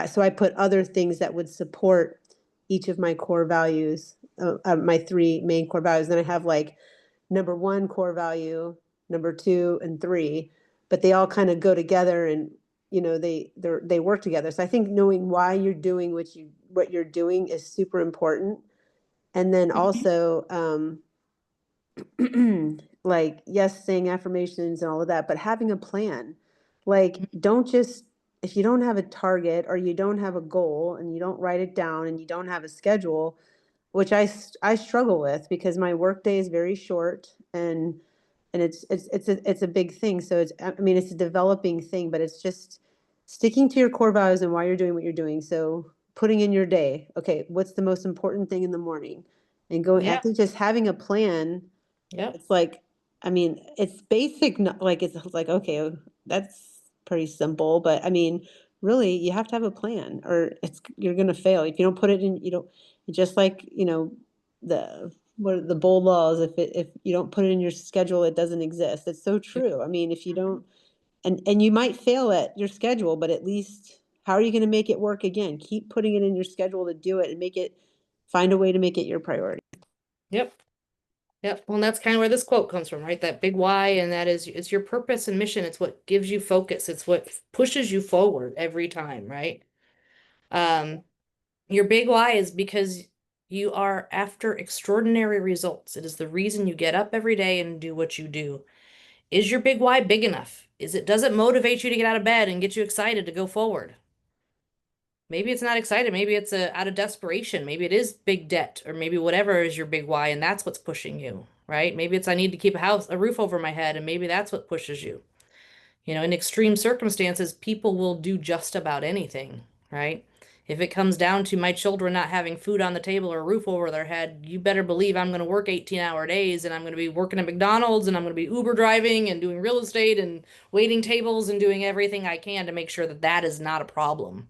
so I put other things that would support each of my core values, my three main core values. Then I have like number one core value, number two and three, but they all kind of go together and they work together. So I think knowing why you're doing what you're doing is super important. And then also like yes, saying affirmations and all of that, but having a plan. Like don't just if you don't have a target or you don't have a goal and you don't write it down and you don't have a schedule, which I struggle with because my workday is very short and it's a big thing. So I mean it's a developing thing, but it's just sticking to your core values and why you're doing what you're doing. So putting in your day, okay, what's the most important thing in the morning? And going, I Yep. think just having a plan, Yep. it's like, I mean, it's basic, like it's like, okay, that's pretty simple, but I mean, really, you have to have a plan or you're gonna fail. If you don't put it in, you don't, just like, what are the bold laws, if you don't put it in your schedule, it doesn't exist. It's so true. I mean, if you don't, and you might fail at your schedule, but at least how are you gonna make it work again? Keep putting it in your schedule to do it and find a way to make it your priority. Yep. Yep. Well, and that's kind of where this quote comes from, right? That big why, and that is it's your purpose and mission. It's what gives you focus. It's what pushes you forward every time, right? Um, your big why is because you are after extraordinary results. It is the reason you get up every day and do what you do. Is your big why big enough? Does it motivate you to get out of bed and get you excited to go forward? Maybe it's not excited. Maybe it's out of desperation. Maybe it is big debt, or maybe whatever is your big why, and that's what's pushing you, right? Maybe it's I need to keep a roof over my head, and maybe that's what pushes you. In extreme circumstances, people will do just about anything, right? If it comes down to my children not having food on the table or a roof over their head, you better believe I'm going to work 18-hour days and I'm going to be working at McDonald's and I'm going to be Uber driving and doing real estate and waiting tables and doing everything I can to make sure that that is not a problem.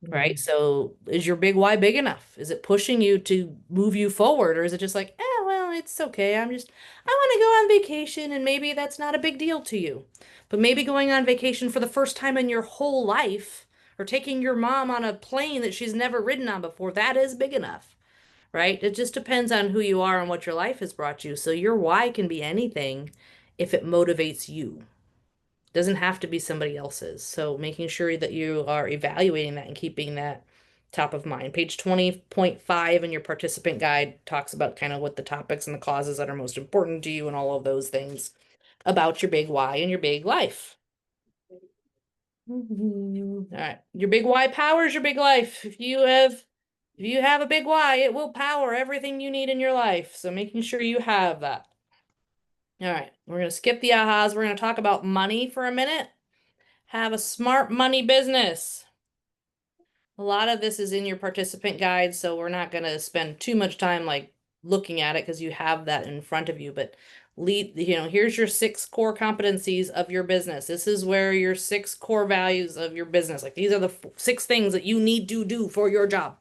Right? So is your big why big enough? Is it pushing you to move you forward, or is it just like, well, it's okay. I want to go on vacation and maybe that's not a big deal to you. But maybe going on vacation for the first time in your whole life or taking your mom on a plane that she's never ridden on before, that is big enough. Right? It just depends on who you are and what your life has brought you. So your why can be anything if it motivates you. Doesn't have to be somebody else's. So making sure that you are evaluating that and keeping that top of mind. Page 20.5 in your participant guide talks about kind of what the topics and the causes that are most important to you and all of those things about your big why and your big life. All right. Your big why powers your big life. If you have a big why, it will power everything you need in your life. So making sure you have that. All right. We're going to skip the ahas. We're going to talk about money for a minute. Have a smart money business. A lot of this is in your participant guide, so we're not going to spend too much time like looking at it because you have that in front of you. But here's your 6 core competencies of your business. This is where your 6 core values of your business. Like these are the 6 things that you need to do for your job.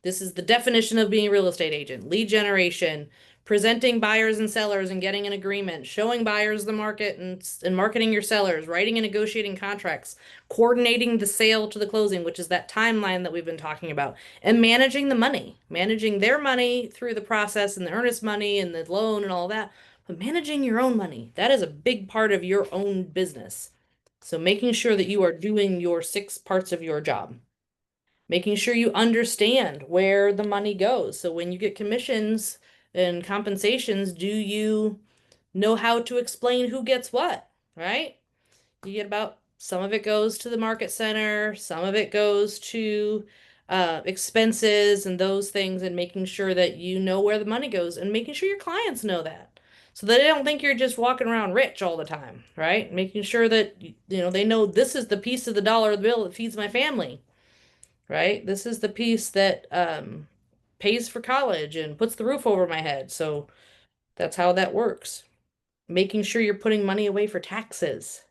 This is the definition of being a real estate agent. Lead generation, presenting buyers and sellers and getting an agreement, showing buyers the market and marketing your sellers, writing and negotiating contracts, coordinating the sale to the closing, which is that timeline that we've been talking about, and managing the money, managing their money through the process and the earnest money and the loan and all that. But managing your own money, that is a big part of your own business. So making sure that you are doing your 6 parts of your job. Making sure you understand where the money goes. So when you get commissions and compensations, do you know how to explain who gets what, right? You get about some of it goes to the market center, some of it goes to expenses and those things, and making sure that you know where the money goes and making sure your clients know that. So that they don't think you're just walking around rich all the time, right? Making sure that they know this is the piece of the dollar bill that feeds my family, right? This is the piece that pays for college and puts the roof over my head. So that's how that works. Making sure you're putting money away for taxes.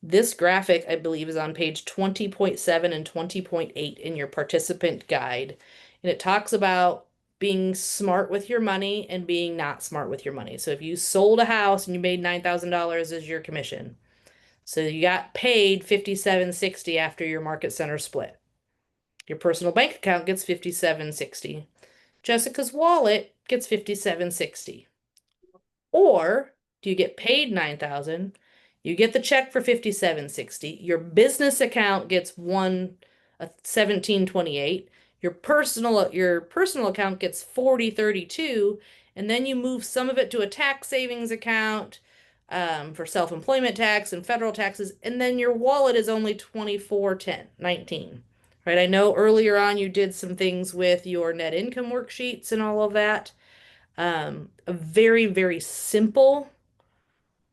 This graphic, I believe, is on page 20.7 and 20.8 in your participant guide. And it talks about being smart with your money and being not smart with your money. So if you sold a house and you made $9,000 as your commission, so you got paid $57.60 after your market center split. Your personal bank account gets $57.60. Jessica's wallet gets $57.60. Or do you get paid $9,000? You get the check for $57.60. Your business account gets $17.28. Your personal account gets $40.32, and then you move some of it to a tax savings account for self-employment tax and federal taxes, and then your wallet is only $24.19. Right? I know earlier on you did some things with your net income worksheets and all of that. A very, very simple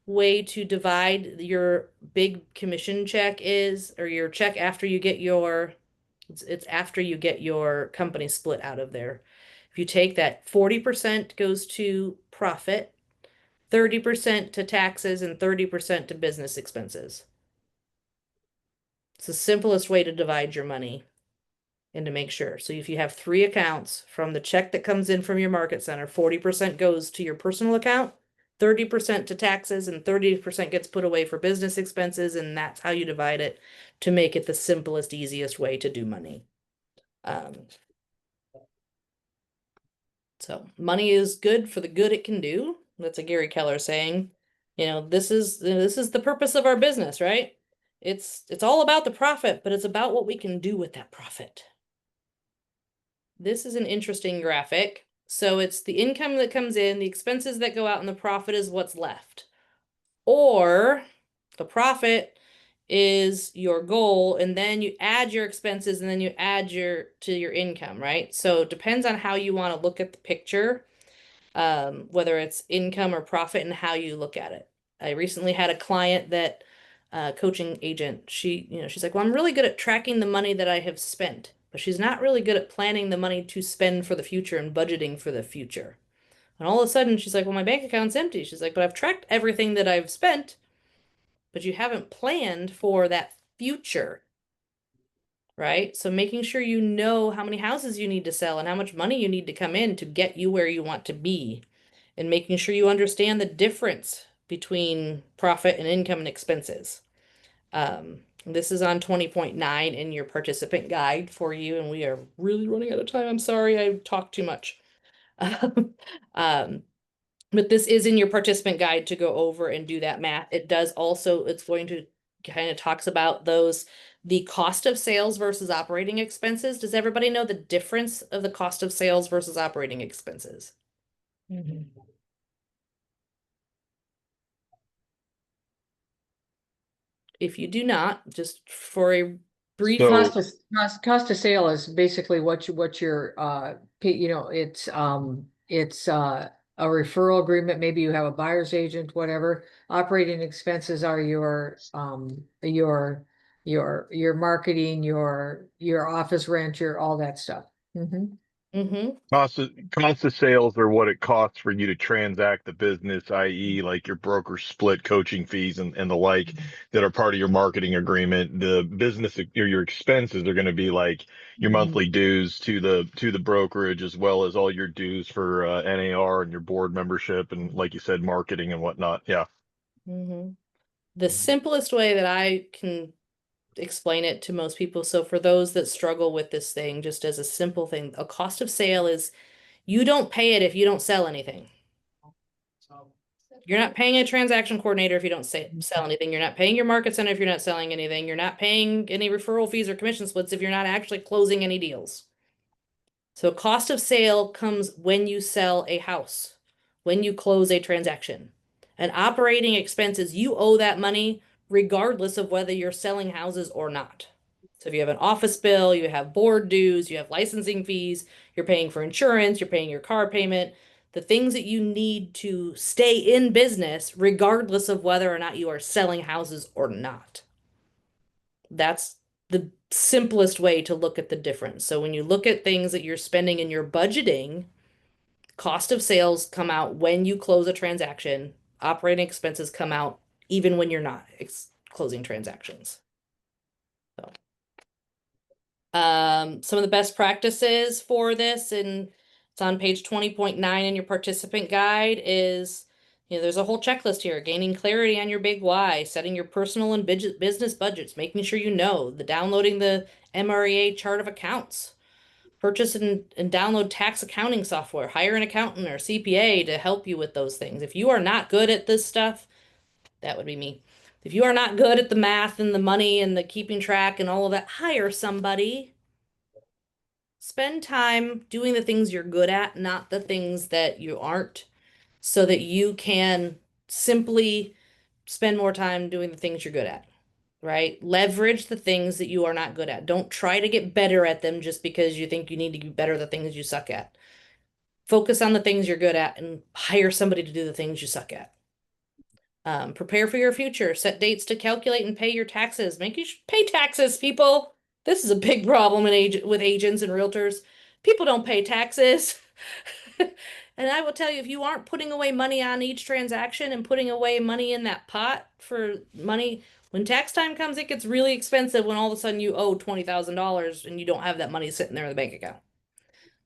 way to divide your big commission check is, or your check after you get it's after you get your company split out of there. If you take that, 40% goes to profit, 30% to taxes, and 30% to business expenses. It's the simplest way to divide your money and to make sure. So if you have 3 accounts from the check that comes in from your market center, 40% goes to your personal account, 30% to taxes, and 30% gets put away for business expenses. And that's how you divide it to make it the simplest, easiest way to do money. So money is good for the good it can do. That's a Gary Keller saying. This is the purpose of our business, right? It's all about the profit, but it's about what we can do with that profit. This is an interesting graphic. So it's the income that comes in, the expenses that go out, and the profit is what's left. Or the profit is your goal, and then you add your expenses, and then you add to your income, right? So it depends on how you want to look at the picture, whether it's income or profit and how you look at it. I recently had a client that coaching agent. She's like, well, I'm really good at tracking the money that I have spent, but she's not really good at planning the money to spend for the future and budgeting for the future. And all of a sudden, she's like, well, my bank account's empty. She's like, but I've tracked everything that I've spent, but you haven't planned for that future, right? So making sure you know how many houses you need to sell and how much money you need to come in to get you where you want to be, and making sure you understand the difference between profit and income and expenses. This is on 20.9 in your participant guide for you, and we are really running out of time. I'm sorry, I talked too much. Um, but this is in your participant guide to go over and do that math. It does also, it's going to kind of talks about the cost of sales versus operating expenses. Does everybody know the difference of the cost of sales versus operating expenses? If you do not, just for a brief. So- Cost of sale is basically what your it's a referral agreement. Maybe you have a buyer's agent, whatever. Operating expenses are your marketing, your office rent, your all that stuff. Cost of sales are what it costs for you to transact the business, i.e. like your broker split coaching fees and the like that are part of your marketing agreement. The business or your expenses are going to be like your monthly dues to the brokerage, as well as all your dues for NAR and your board membership and, like you said, marketing and whatnot. Yeah. The simplest way that I can explain it to most people, so for those that struggle with this thing, just as a simple thing, a cost of sale is you don't pay it if you don't sell anything. You're not paying a transaction coordinator if you don't sell anything. You're not paying your market center if you're not selling anything. You're not paying any referral fees or commission splits if you're not actually closing any deals. So cost of sale comes when you sell a house, when you close a transaction. And operating expenses, you owe that money regardless of whether you're selling houses or not. So if you have an office bill, you have board dues, you have licensing fees, you're paying for insurance, you're paying your car payment, the things that you need to stay in business regardless of whether or not you are selling houses or not. That's the simplest way to look at the difference. So when you look at things that you're spending in your budgeting, cost of sales come out when you close a transaction. Operating expenses come out even when you're not closing transactions. So, some of the best practices for this, and it's on page 20.9 in your participant guide, is there's a whole checklist here: gaining clarity on your big why, setting your personal and business budgets, making sure you know, downloading the MREA chart of accounts, purchase and download tax accounting software, hire an accountant or CPA to help you with those things. If you are not good at this stuff, that would be me. If you are not good at the math and the money and the keeping track and all of that, hire somebody. Spend time doing the things you're good at, not the things that you aren't, so that you can simply spend more time doing the things you're good at, right? Leverage the things that you are not good at. Don't try to get better at them just because you think you need to be better at the things you suck at. Focus on the things you're good at and hire somebody to do the things you suck at. Prepare for your future. Set dates to calculate and pay your taxes. Make you pay taxes, people. This is a big problem with agents and realtors. People don't pay taxes. And I will tell you, if you aren't putting away money on each transaction and putting away money in that pot for money, when tax time comes, it gets really expensive when all of a sudden you owe $20,000 and you don't have that money sitting there in the bank account.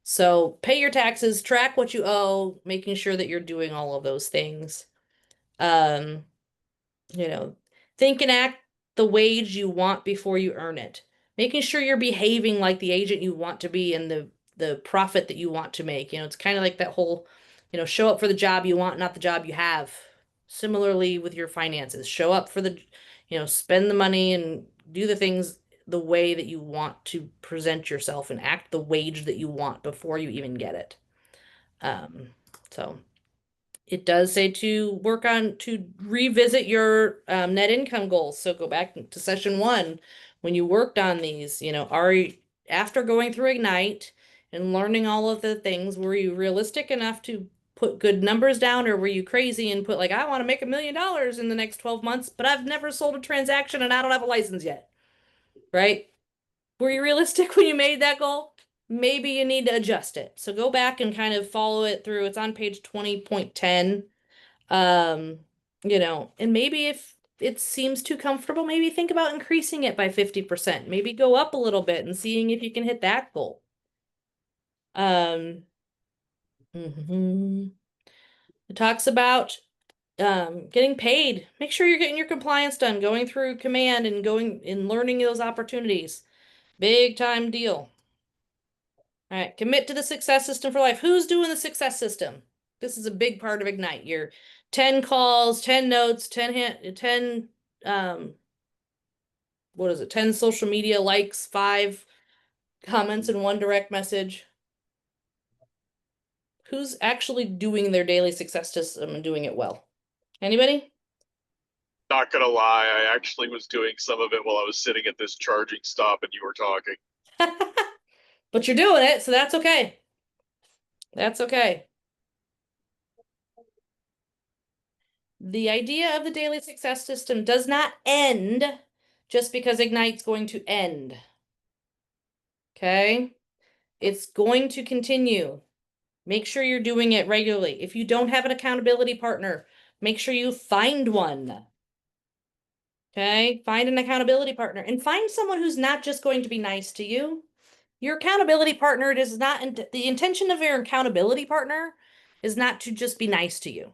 So pay your taxes, track what you owe, making sure that you're doing all of those things. Um, think and act the wage you want before you earn it. Making sure you're behaving like the agent you want to be and the profit that you want to make. It's kind of like that whole, show up for the job you want, not the job you have. Similarly with your finances, show up for the, spend the money and do the things the way that you want to present yourself and act the wage that you want before you even get it. So it does say to revisit your net income goals. So go back to session 1 when you worked on these, after going through Ignite and learning all of the things, were you realistic enough to put good numbers down, or were you crazy and put like, I want to make $1 million in the next 12 months, but I've never sold a transaction and I don't have a license yet, right? Were you realistic when you made that goal? Maybe you need to adjust it. So go back and kind of follow it through. It's on page 20.10. And maybe if it seems too comfortable, maybe think about increasing it by 50%. Maybe go up a little bit and seeing if you can hit that goal. It talks about getting paid. Make sure you're getting your compliance done, going through command and going and learning those opportunities. Big time deal. All right, commit to the success system for life. Who's doing the success system? This is a big part of Ignite. Your 10 calls, 10 notes, 10 what is it? 10 social media likes, 5 comments and 1 direct message. Who's actually doing their daily success system and doing it well? Anybody? Not gonna lie, I actually was doing some of it while I was sitting at this charging stop and you were talking. But you're doing it, so that's okay. That's okay. The idea of the daily success system does not end just because Ignite's going to end. Okay? It's going to continue. Make sure you're doing it regularly. If you don't have an accountability partner, make sure you find one. Okay? Find an accountability partner and find someone who's not just going to be nice to you. Your accountability partner does not, the intention of your accountability partner is not to just be nice to you.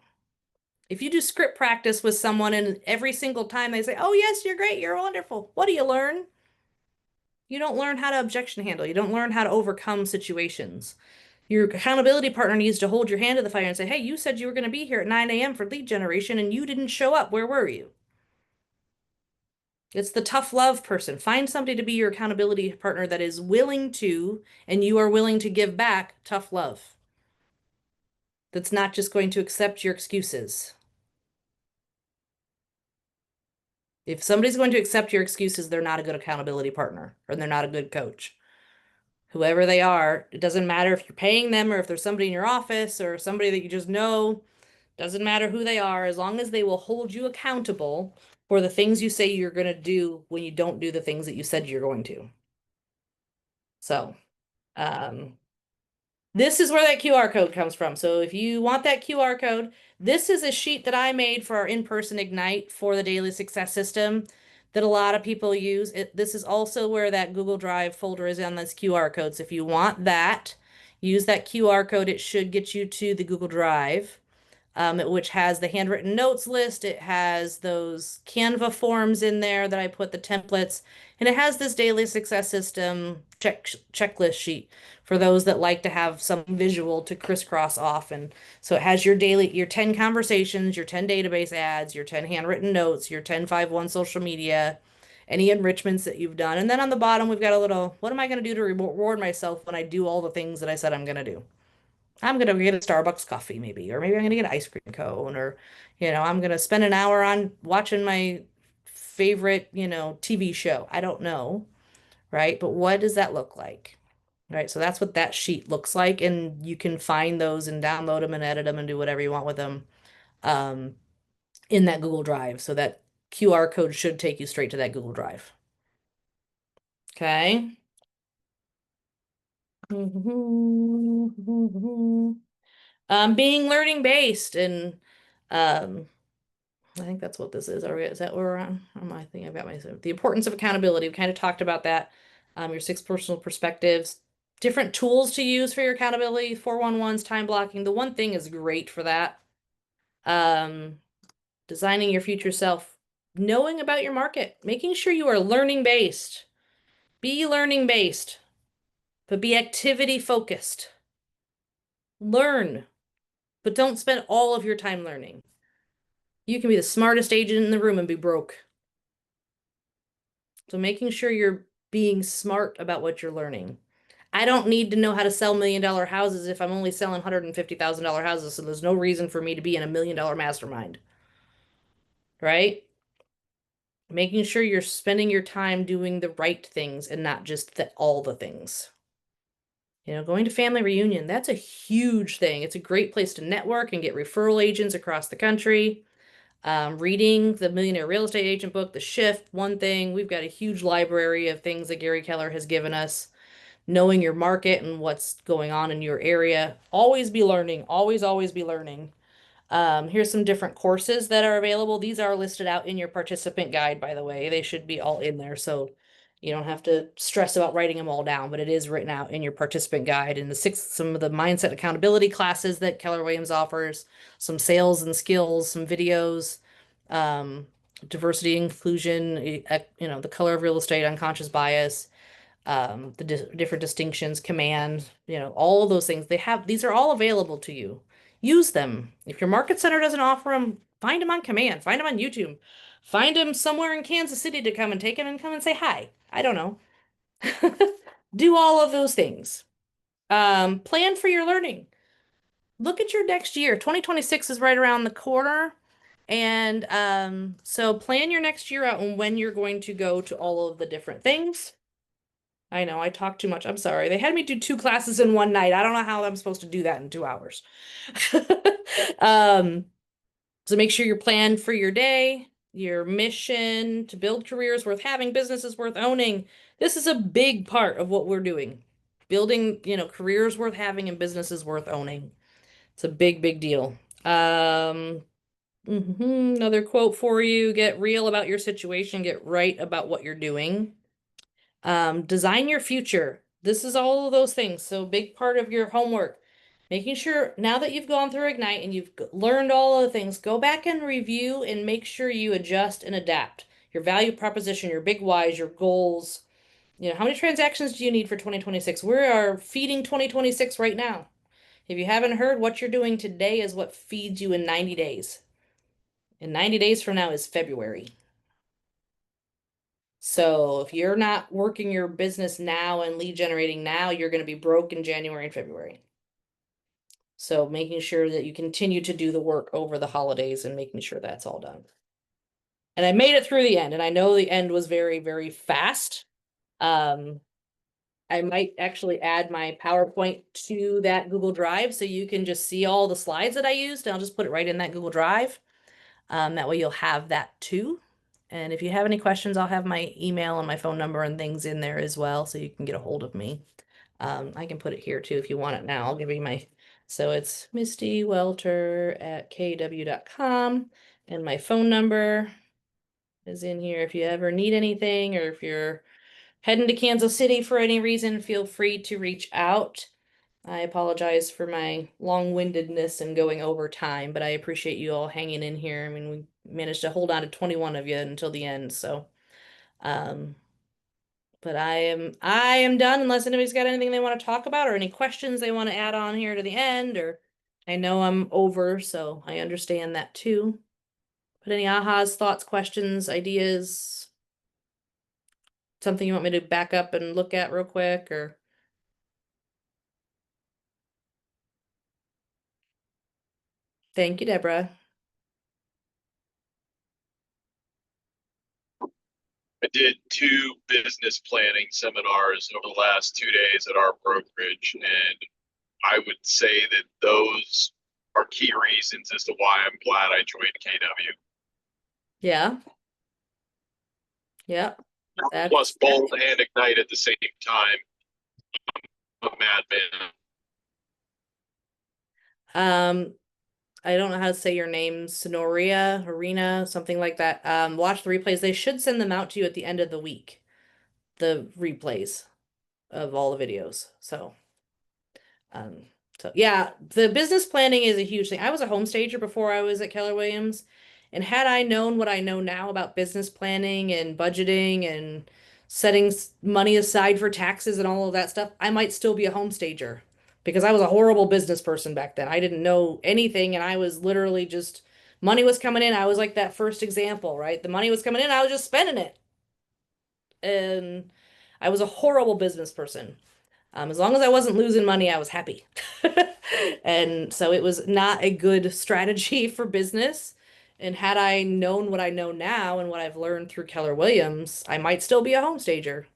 If you do script practice with someone and every single time they say, oh, yes, you're great, you're wonderful, what do you learn? You don't learn how to objection handle. You don't learn how to overcome situations. Your accountability partner needs to hold your hand to the fire and say, hey, you said you were going to be here at 9 a.m. for lead generation and you didn't show up. Where were you? It's the tough love person. Find somebody to be your accountability partner that is willing to, and you are willing to give back tough love. That's not just going to accept your excuses. If somebody's going to accept your excuses, they're not a good accountability partner or they're not a good coach. Whoever they are, it doesn't matter if you're paying them or if there's somebody in your office or somebody that you just know, doesn't matter who they are, as long as they will hold you accountable for the things you say you're going to do when you don't do the things that you said you're going to. So, this is where that QR code comes from. So if you want that QR code, this is a sheet that I made for our in-person Ignite for the Daily Success System that a lot of people use. This is also where that Google Drive folder is on this QR code. So if you want that, use that QR code. It should get you to the Google Drive. Which has the handwritten notes list. It has those Canva forms in there that I put the templates, and it has this daily success system checklist sheet for those that like to have some visual to crisscross off. And so it has your 10 conversations, your 10 database ads, your 10 handwritten notes, your 10-5-1 social media, any enrichments that you've done. And then on the bottom, we've got a little, what am I going to do to reward myself when I do all the things that I said I'm going to do? I'm gonna get a Starbucks coffee maybe, or maybe I'm gonna get an ice cream cone, or I'm gonna spend an hour on watching my favorite, TV show. I don't know, right? But what does that look like? Right? So that's what that sheet looks like, and you can find those and download them and edit them and do whatever you want with them um, in that Google Drive. So that QR code should take you straight to that Google Drive. Okay. Being learning based and I think that's what this is. Is that where we're on? I think I've got the importance of accountability. We kind of talked about that. Your 6 personal perspectives, different tools to use for your accountability, 411s, time blocking. The one thing is great for that. Designing your future self, knowing about your market, making sure you are learning based. Be learning based, but be activity focused. Learn, but don't spend all of your time learning. You can be the smartest agent in the room and be broke. So making sure you're being smart about what you're learning. I don't need to know how to sell $1 million houses if I'm only selling $150,000 houses, so there's no reason for me to be in a $1 million mastermind. Right? Making sure you're spending your time doing the right things and not just all the things. Going to family reunion, that's a huge thing. It's a great place to network and get referral agents across the country. Reading the Millionaire Real Estate Agent book, The Shift, one thing. We've got a huge library of things that Gary Keller has given us. Knowing your market and what's going on in your area. Always be learning. Always, always be learning. Here's some different courses that are available. These are listed out in your participant guide, by the way. They should be all in there, so you don't have to stress about writing them all down, but it is written out in your participant guide. And some of the mindset accountability classes that Keller Williams offers, some sales and skills, some videos, um, diversity, inclusion, the color of real estate, unconscious bias, the different distinctions, command, all of those things. These are all available to you. Use them. If your market center doesn't offer them, find them on command, find them on YouTube, find them somewhere in Kansas City to come and take them and come and say hi. I don't know. Do all of those things. Plan for your learning. Look at your next year. 2026 is right around the corner. And so plan your next year out and when you're going to go to all of the different things. I know I talk too much. I'm sorry. They had me do 2 classes in one night. I don't know how I'm supposed to do that in 2 hours. Um, so make sure you're planned for your day, your mission to build careers worth having, businesses worth owning. This is a big part of what we're doing. Building, careers worth having and businesses worth owning. It's a big, big deal. Another quote for you, get real about your situation, get right about what you're doing. Design your future. This is all of those things. So big part of your homework, making sure now that you've gone through Ignite and you've learned all of the things, go back and review and make sure you adjust and adapt your value proposition, your big whys, your goals. How many transactions do you need for 2026? We are feeding 2026 right now. If you haven't heard, what you're doing today is what feeds you in 90 days. And 90 days from now is February. So if you're not working your business now and lead generating now, you're going to be broke in January and February. So making sure that you continue to do the work over the holidays and making sure that's all done. And I made it through the end, and I know the end was very, very fast. I might actually add my PowerPoint to that Google Drive so you can just see all the slides that I used, and I'll just put it right in that Google Drive. That way you'll have that too. And if you have any questions, I'll have my email and my phone number and things in there as well, so you can get a hold of me. I can put it here too if you want it now. I'll give you so it's mistywelter@kw.com, and my phone number is in here. If you ever need anything, or if you're heading to Kansas City for any reason, feel free to reach out. I apologize for my long-windedness and going over time, but I appreciate you all hanging in here. I mean, we managed to hold on to 21 of you until the end, so but I am done unless anybody's got anything they want to talk about or any questions they want to add on here to the end, or I know I'm over, so I understand that too. But any ahas, thoughts, questions, ideas, something you want me to back up and look at real quick, or thank you, Deborah. I did 2 business planning seminars over the last 2 days at our brokerage, and I would say that those are key reasons as to why I'm glad I joined KW. Yeah. Yeah. Plus Bold and Ignite at the same time. I'm a madman. I don't know how to say your name, Sonoria, Arena, something like that. Watch the replays. They should send them out to you at the end of the week, the replays of all the videos. So yeah, the business planning is a huge thing. I was a home stager before I was at Keller Williams, and had I known what I know now about business planning and budgeting and setting money aside for taxes and all of that stuff, I might still be a home stager because I was a horrible business person back then. I didn't know anything, and I was literally just money was coming in. I was like that first example, right? The money was coming in, I was just spending it. And I was a horrible business person. As long as I wasn't losing money, I was happy. And so it was not a good strategy for business. And had I known what I know now and what I've learned through Keller Williams, I might still be a home stager.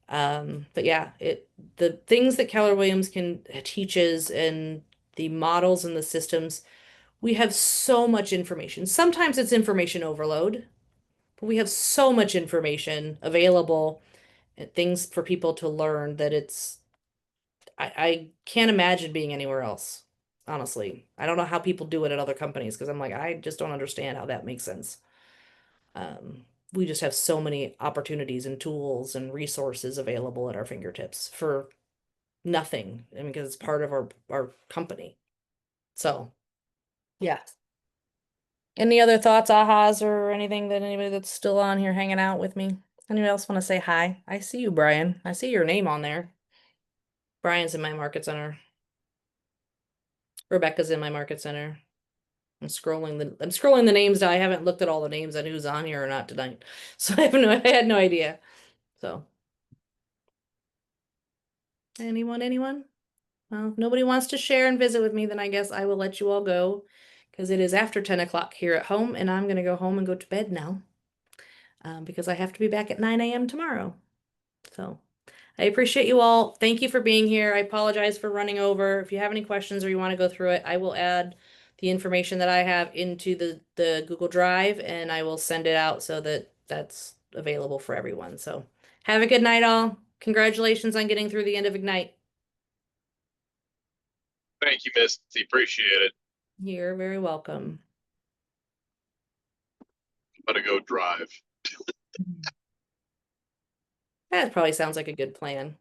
But yeah, the things that Keller Williams can teaches and the models and the systems, we have so much information. Sometimes it's information overload, but we have so much information available and things for people to learn that I can't imagine being anywhere else. Honestly, I don't know how people do it at other companies because I'm like, I just don't understand how that makes sense. We just have so many opportunities and tools and resources available at our fingertips for nothing. I mean, because it's part of our company. So, yeah. Any other thoughts, ahas, or anything that anybody that's still on here hanging out with me? Anybody else want to say hi? I see you, Brian. I see your name on there. Brian's in my market center. Rebecca's in my market center. I'm scrolling the names down. I haven't looked at all the names and who's on here or not tonight. So I had no idea. So anyone? Well, if nobody wants to share and visit with me, then I guess I will let you all go because it is after 10 o'clock here at home and I'm gonna go home and go to bed now. Because I have to be back at 9 a.m. tomorrow. So I appreciate you all. Thank you for being here. I apologize for running over. If you have any questions or you want to go through it, I will add the information that I have into the Google Drive and I will send it out so that that's available for everyone. So have a good night, all. Congratulations on getting through the end of Ignite. Thank you, Misty. Appreciate it. You're very welcome. I'm gonna go drive. That probably sounds like a good plan.